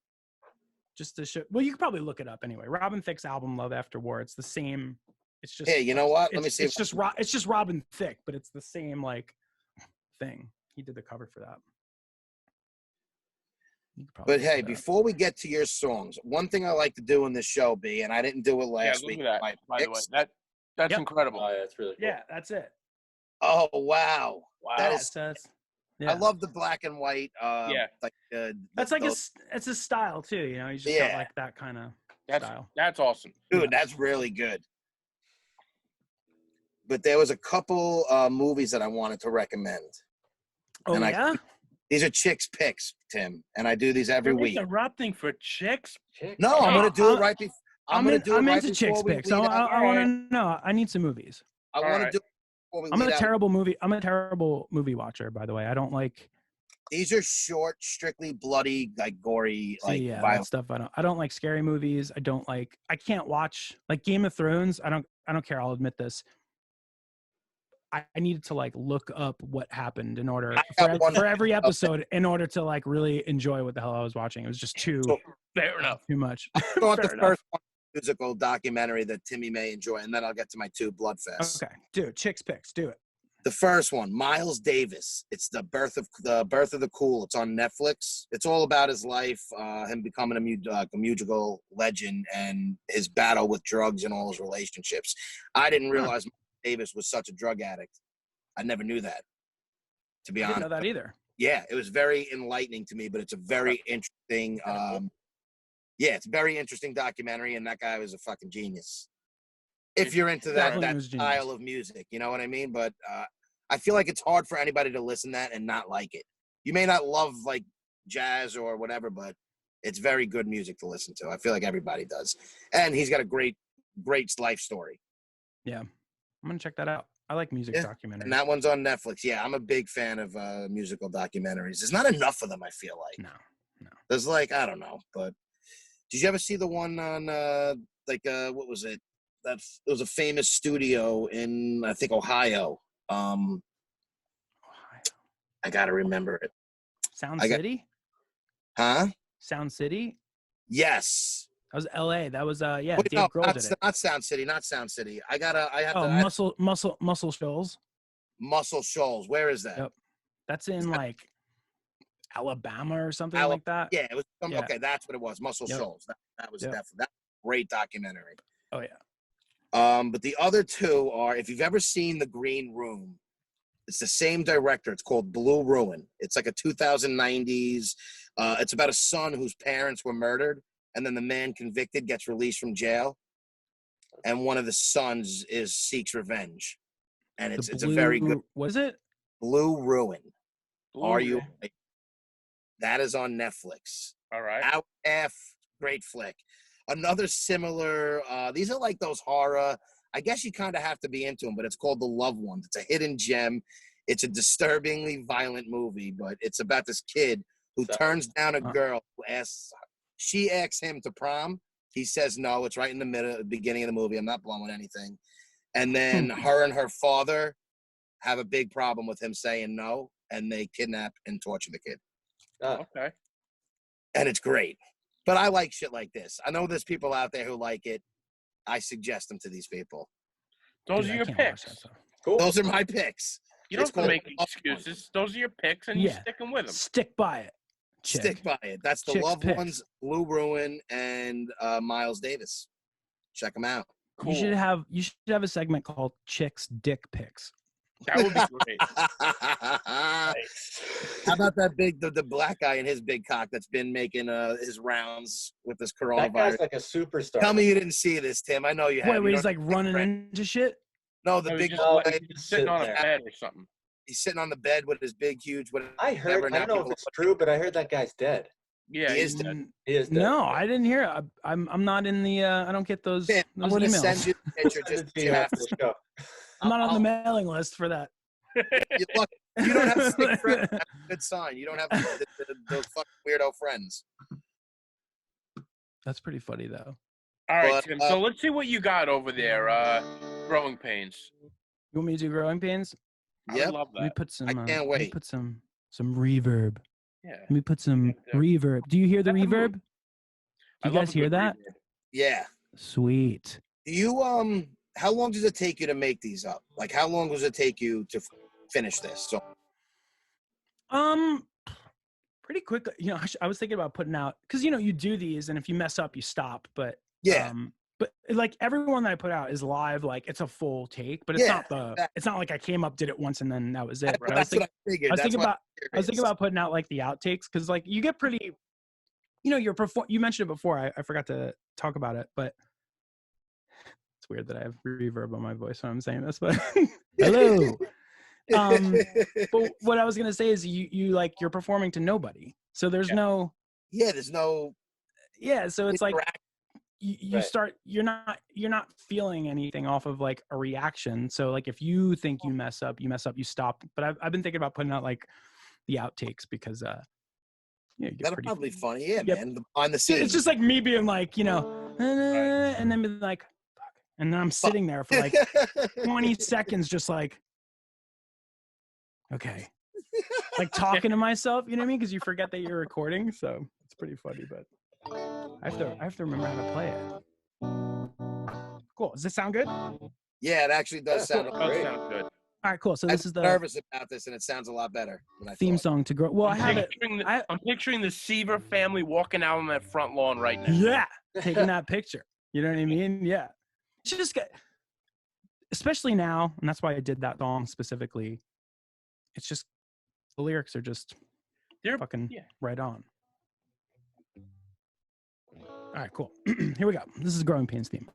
Just to show. Well, you could probably look it up anyway. Robin Thicke's album "Love After War." It's the same. It's just. Hey, you know what? Let me see. It's just Robin Thicke, but it's the same like thing. He did the cover for that. But hey, before we get to your songs, one thing I like to do in this show, B, and I didn't do it last week. Look at that. By the way, that's incredible. Oh, yeah, that's really cool. Yeah, that's it. Oh wow, that is. Yeah. I love the black and white. Like that's like it's a style too. You know, he's just got like that kind of style. That's awesome, dude. That's really good. But there was a couple movies that I wanted to recommend. Oh, and these are chicks picks, Tim, and I do these every week. The rap thing for chicks? No, I'm gonna do it right before. I'm into chicks picks. So I want to know. I need some movies. I want to do. I'm a terrible movie watcher, by the way. I don't like. These are short, strictly bloody, like gory, like that stuff. I don't like scary movies. I can't watch like Game of Thrones. I don't care. I'll admit this. I needed to like look up what happened in order for every episode in order to like really enjoy what the hell I was watching. It was just too much. I thought the first one musical documentary that Timmy may enjoy, and then I'll get to my two Bloodfest. Okay, do it. Chicks picks, do it. The first one, Miles Davis. It's the birth of the cool. It's on Netflix. It's all about his life, him becoming a musical legend, and his battle with drugs and all his relationships. I didn't realize Miles Davis was such a drug addict. I never knew that. To be honest, I didn't know that either. Yeah, it was very enlightening to me, but it's a very interesting. It's a very interesting documentary, and that guy was a fucking genius. If you're into that style of music, you know what I mean? But I feel like it's hard for anybody to listen to that and not like it. You may not love like jazz or whatever, but it's very good music to listen to. I feel like everybody does. And he's got a great life story. Yeah. I'm going to check that out. I like music documentaries. And that one's on Netflix. Yeah, I'm a big fan of musical documentaries. There's not enough of them, I feel like. No. There's like, I don't know. But did you ever see the one on, what was it? It was a famous studio in, I think, Ohio. Ohio. I got to remember it. Sound City? Huh? Sound City? Yes. That was L.A. That was, Dave no, Grohl did it. Not Sound City. Muscle Shoals. Muscle Shoals. Where is that? Yep. That's in, like, Alabama or something like that. Yeah, it was. Okay, that's what it was. Muscle Shoals. That was definitely a great documentary. Oh, yeah. But the other two are, if you've ever seen The Green Room, it's the same director. It's called Blue Ruin. It's like a 2090s. It's about a son whose parents were murdered, and then the man convicted gets released from jail, and one of the sons seeks revenge, and it's a very good. Was it Blue Ruin? That is on Netflix. All right. Out F, great flick. Another similar, these are like those horror, I guess you kind of have to be into them, but it's called The Loved Ones. It's a hidden gem. It's a disturbingly violent movie, but it's about this kid who turns down a girl who she asks him to prom. He says no. It's right in the beginning of the movie. I'm not blowing anything. And then her and her father have a big problem with him saying no, and they kidnap and torture the kid. Okay. And it's great. But I like shit like this. I know there's people out there who like it. I suggest them to these people. Those are your picks. Cool. Those are my picks. You don't have to make excuses. Those are your picks, and you're sticking with them. Stick by it. Stick by it. That's the Loved Ones, Blue Ruin, and Miles Davis. Check them out. Cool. You should have a segment called Chicks Dick Picks. That would be great. How about that the black guy and his big cock that's been making his rounds with this coronavirus? That guy's like a superstar. Tell me you didn't see this, Tim. I know you have. Wait, he's like running into shit? No, the big guy. He's sitting on a bed or something. He's sitting on the bed with his big, huge. I don't know if it's true, but I heard that guy's dead. Yeah, He is he's dead. dead. He is dead. No, I didn't hear it. I'm not in the. I don't get those. Man, I'm those gonna emails. send you the picture Send just it to you you have after to. the show. I'm not on the I'll- mailing list for that. you, look, you don't have sick friends. That's a good sign. You don't have the fucking weirdo friends. That's pretty funny though. All right, But, Tim. So let's see what you got over there. Growing pains. You want me to do growing pains? I would Yep. love Let me that. put some. I can't Let me wait. put some reverb. Yeah. Let me put some Yeah, yeah. reverb. Do you hear the That's a move. reverb? Do I you love guys a hear good that? reverb. Yeah. Sweet. Do you how long does it take you to make these up? Like how long does it take you to finish this? So Pretty quickly. You know, I was thinking about putting out because you do these, and if you mess up, you stop. But yeah. but like everyone that I put out is live. Like it's a full take, but it's Yeah, not it's not like I came up, did it once, and then that was it. But That's what I figured. I was That's thinking why about I'm I was thinking curious. about putting out like the outtakes because like you get pretty, you mentioned it before. I forgot to talk about it, but it's weird that I have reverb on my voice when I'm saying this. But hello. But what I was gonna say is you like you're performing to nobody, so there's Yeah. no there's no so it's like interaction. you Right. start you're not feeling anything off of like a reaction. So like if you think you mess up, you stop. But I've been thinking about putting out like the outtakes because you get That'll pretty probably be funny. Yeah, Yep. man. On the scenes. it's just like me being like and then be like fuck. And then I'm sitting there for like 20 seconds just like okay, like talking to myself, you know what I mean, because you forget that you're recording. So it's pretty funny, but I have to remember how to play it. Cool. Does this sound good? All Yeah, it actually does sound Does Great. sound good. right, cool. So I'm this is the nervous about this, and it sounds a lot better than I theme thought. song to grow. Well, I have it. I'm picturing the Seaver family walking out on that front lawn right now. Yeah, taking that picture. You know what I mean? Yeah. It's just especially now, and that's why I did that song specifically. It's just the lyrics are just They're fucking yeah. right on. All right, cool. Here we go. This is Growing Pains theme.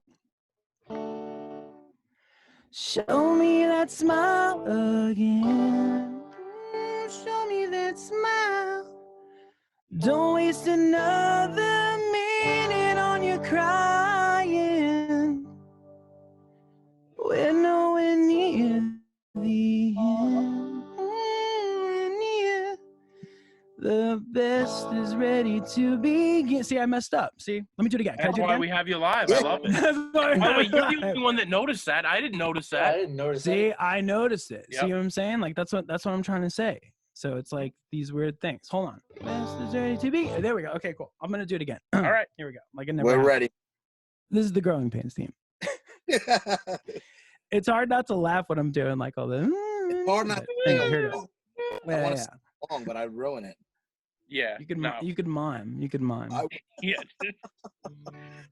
Show me that smile again. Show me that smile. Don't waste another minute on your crying. We're nowhere near the end. Near. The best is ready to begin. See, I messed up. See, let me do it again. Can I That's do it why again? we have you live. Yeah. I love it. That's why By the way, you're the I- only one that noticed that. I didn't notice I that. didn't notice See, I noticed it. Yep. See what I'm saying? Like that's what I'm trying to say. So it's like these weird things. Hold on. Best is ready to be. There we go. Okay, cool. I'm gonna do it again. All right. Here we go. Like it never We're happened. ready. This is the Growing Pains theme. It's hard not to laugh when I'm doing like all the. It's hard not to Hang sing on, here it is. along. I Yeah, want yeah. to sing along, but I'd ruin it. Yeah. You could no. you could mime. You could mime. I- Yeah. All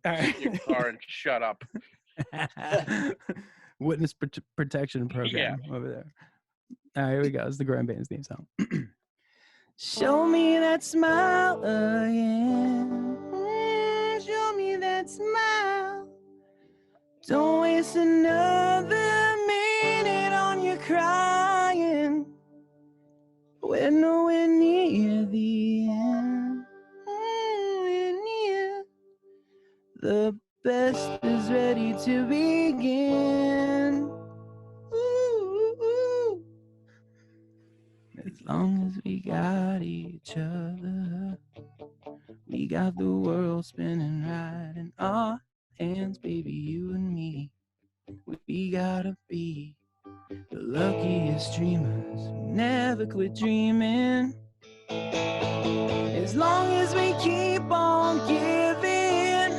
right. Your car and shut up. Witness protection program over there. All right, here we go. It's the Growing Pains theme song. Show me that smile again. Show me that smile. Don't waste another minute on your crying. We're nowhere near the end. We're near. The best is ready to begin. Ooh, ooh. As long as we got each other, we got the world spinning right in our hands, baby, you and me. We gotta be the luckiest dreamers who never quit dreaming. As long as we keep on giving,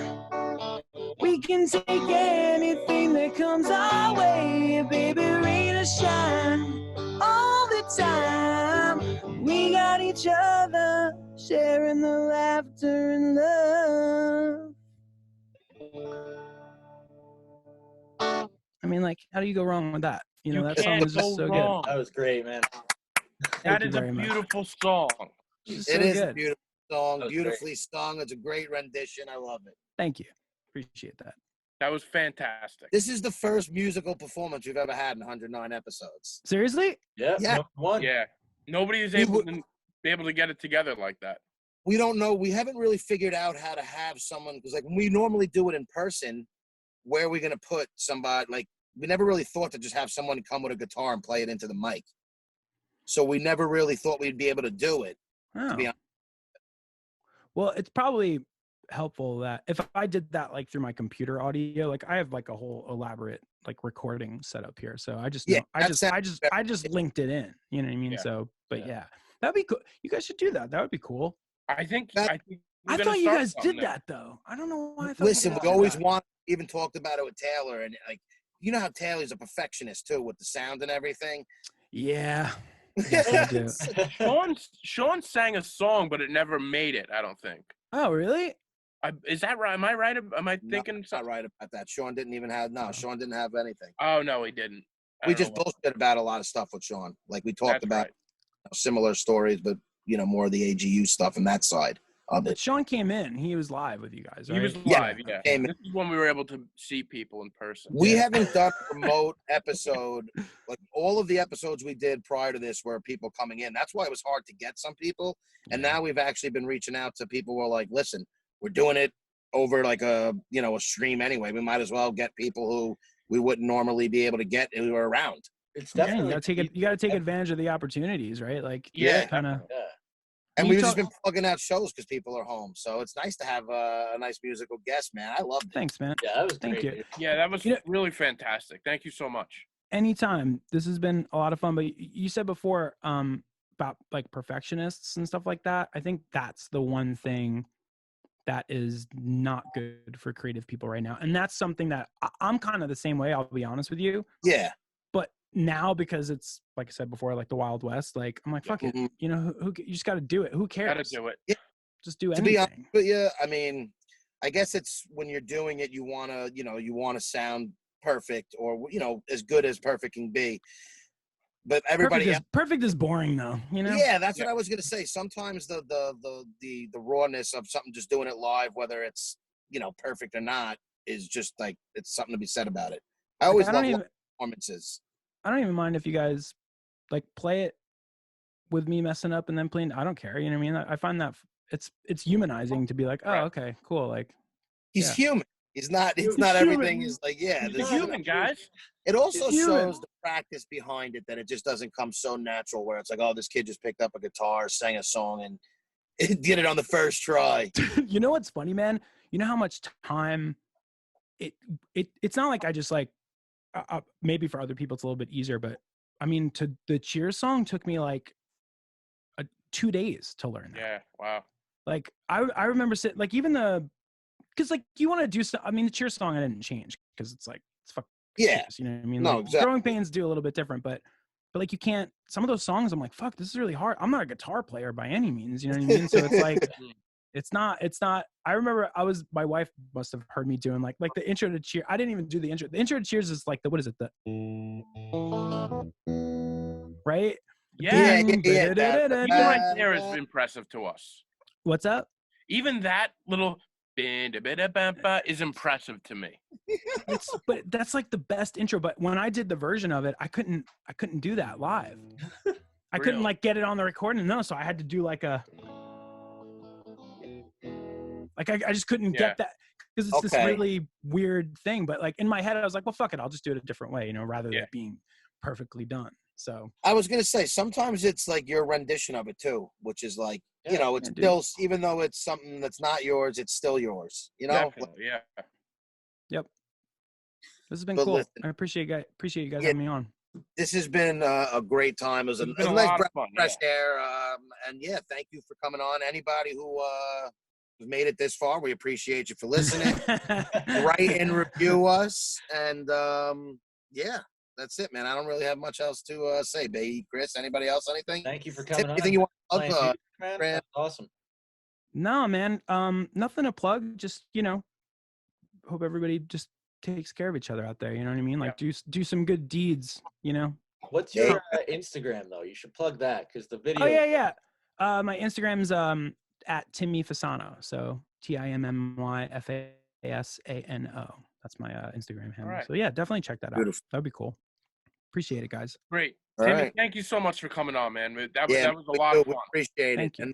we can take anything that comes our way, baby, rain or shine, all the time. We got each other, sharing the laughter and love. I mean, like, how do you go wrong with that? You know, that song can't is just go so wrong. That was great, man. good. That Thank you is a very much. beautiful song. It's It so is a good. beautiful song, That was beautifully sung. It's a great rendition. I love it. Thank you. Appreciate that. That was fantastic. This is the first musical performance we've ever had in 109 episodes. Seriously? Yeah. Yeah. One. Yeah. Nobody is We able would- to be able to get it together like that. we don't know. We haven't really figured out how to have someone, because like when we normally do it in person, where are we going to put somebody? Like we never really thought to just have someone come with a guitar and play it into the mic. So we never really thought we'd be able to do it. To Oh. be honest. Well, it's probably helpful that if I did that like through my computer audio, like I have like a whole elaborate like recording setup here. So I just know, Yeah, I just linked it in. You know what I mean? Yeah. So, but yeah, that'd be cool. You guys should do that. That would be cool. I think That- we're I gonna thought you start guys something did there. that though. I don't know why I thought. Listen, you guys we did always that. even talked about it with Taylor, and like, you know how Taylor's a perfectionist too with the sound and everything. Yeah. Yes, I do. Sean sang a song, but it never made it. I don't think. Oh, really? Is that right? Am I right? Am I No, thinking not something? right about that. Sean didn't even have Sean didn't have anything. Oh no, he didn't. I We don't just know why. bullshit about a lot of stuff with Sean. Like we talked That's about right. similar stories, but more of the AGU stuff and that side of But it. Sean came in. He was live with you guys, right? He was Yeah, live. Yeah, came in. this is when we were able to see people in person. We Yeah. haven't done a remote episode. Like all of the episodes we did prior to this were people coming in. That's why it was hard to get some people. And Yeah. now we've actually been reaching out to people who are like, listen, we're doing it over like a stream anyway. We might as well get people who we wouldn't normally be able to get who are around. It's Yeah, definitely you gotta take advantage of the opportunities, right? Like Yeah, kind of. definitely. Yeah. And You we've talk- just been plugging out shows because people are home. So it's nice to have a nice musical guest, man. I loved it. Thanks, man. Yeah, that was Thank great. you. dude. Yeah, that was You know- really fantastic. Thank you so much. Anytime. This has been a lot of fun. But you said before about like perfectionists and stuff like that. I think that's the one thing that is not good for creative people right now. And that's something that I'm kind of the same way. I'll be honest with you. Yeah. But now, because it's like I said before, like the Wild West, like I'm like, fuck it. Mhm. You just got to do it. Who cares? Gotta do it. Just do To be honest anything. with you, I mean, I guess it's when you're doing it, you want to sound perfect or, as good as perfect can be. But everybody Perfect is boring though. Yeah, that's what I was gonna say. Sometimes the rawness of something, just doing it live, whether it's perfect or not, is just like it's something to be said about it. I always love live performances. I don't even mind if you guys like play it with me messing up and then playing. I don't care. You know what I mean? I find that it's humanizing to be like, oh, Right. okay, cool. Like He's Yeah. human. He's not He's everything human. is like, yeah. He's this- human, guys. It also He's human. shows the practice behind it, that it just doesn't come so natural where it's like, oh, this kid just picked up a guitar, sang a song, and did it on the first try. you know what's funny, man? You know how much time it's not like I just like maybe for other people it's a little bit easier, but I mean, the Cheers song took me like 2 days to learn that. Yeah. Wow. Like I remember sitting like even because like you want to do stuff. I mean, the Cheers song I didn't change because it's like it's fucking Yeah. Cheers, you know what I mean? No, Like, exactly. Growing Pains do a little bit different, but like you can't. Some of those songs I'm like, fuck, this is really hard. I'm not a guitar player by any means, you know what I mean? So it's like. It's not. I remember my wife must have heard me doing like the intro to Cheers. I didn't even do the intro. The intro to Cheers is like what is it? Right? Yeah. Yeah. Even right there is impressive to us. What's up? Even that little is impressive to me. But that's like the best intro. But when I did the version of it, I couldn't do that live. I couldn't Really? like get it on the recording. No, so I had to do like a. Like I just couldn't get that because it's this really weird thing. But like in my head, I was like, well, fuck it, I'll just do it a different way, rather than it being perfectly done. So I was gonna say sometimes it's like your rendition of it too, which is like it's dude. still, even though it's something that's not yours, it's still yours. Definitely, yeah. Yep. This has been But cool. listen, I appreciate you guys Yeah. having me on. This has been a great time. It was a It's been a nice lot breath of of fun. fresh air. And yeah, thank you for coming on. Anybody who made it this far, we appreciate you for listening. Write and review us, and yeah, that's it, man. I don't really have much else to say, baby. Chris, anybody else? Anything? Thank you for coming on. Anything you want to Playing plug? music, man? Fran? That's awesome. No, man. Nothing to plug. Just hope everybody just takes care of each other out there. You know what I mean? Like do some good deeds. What's your Instagram though? You should plug that because the video. Oh yeah. My Instagram's at Timmy Fasano. So TIMMYFASANO. That's my Instagram handle. right. So yeah, definitely check that out. Beautiful. That'd be cool. Appreciate it, guys. Great. All Timmy, right. Thank you so much for coming on, man. That Yeah, was a lot of we fun. appreciate Thank it. you. And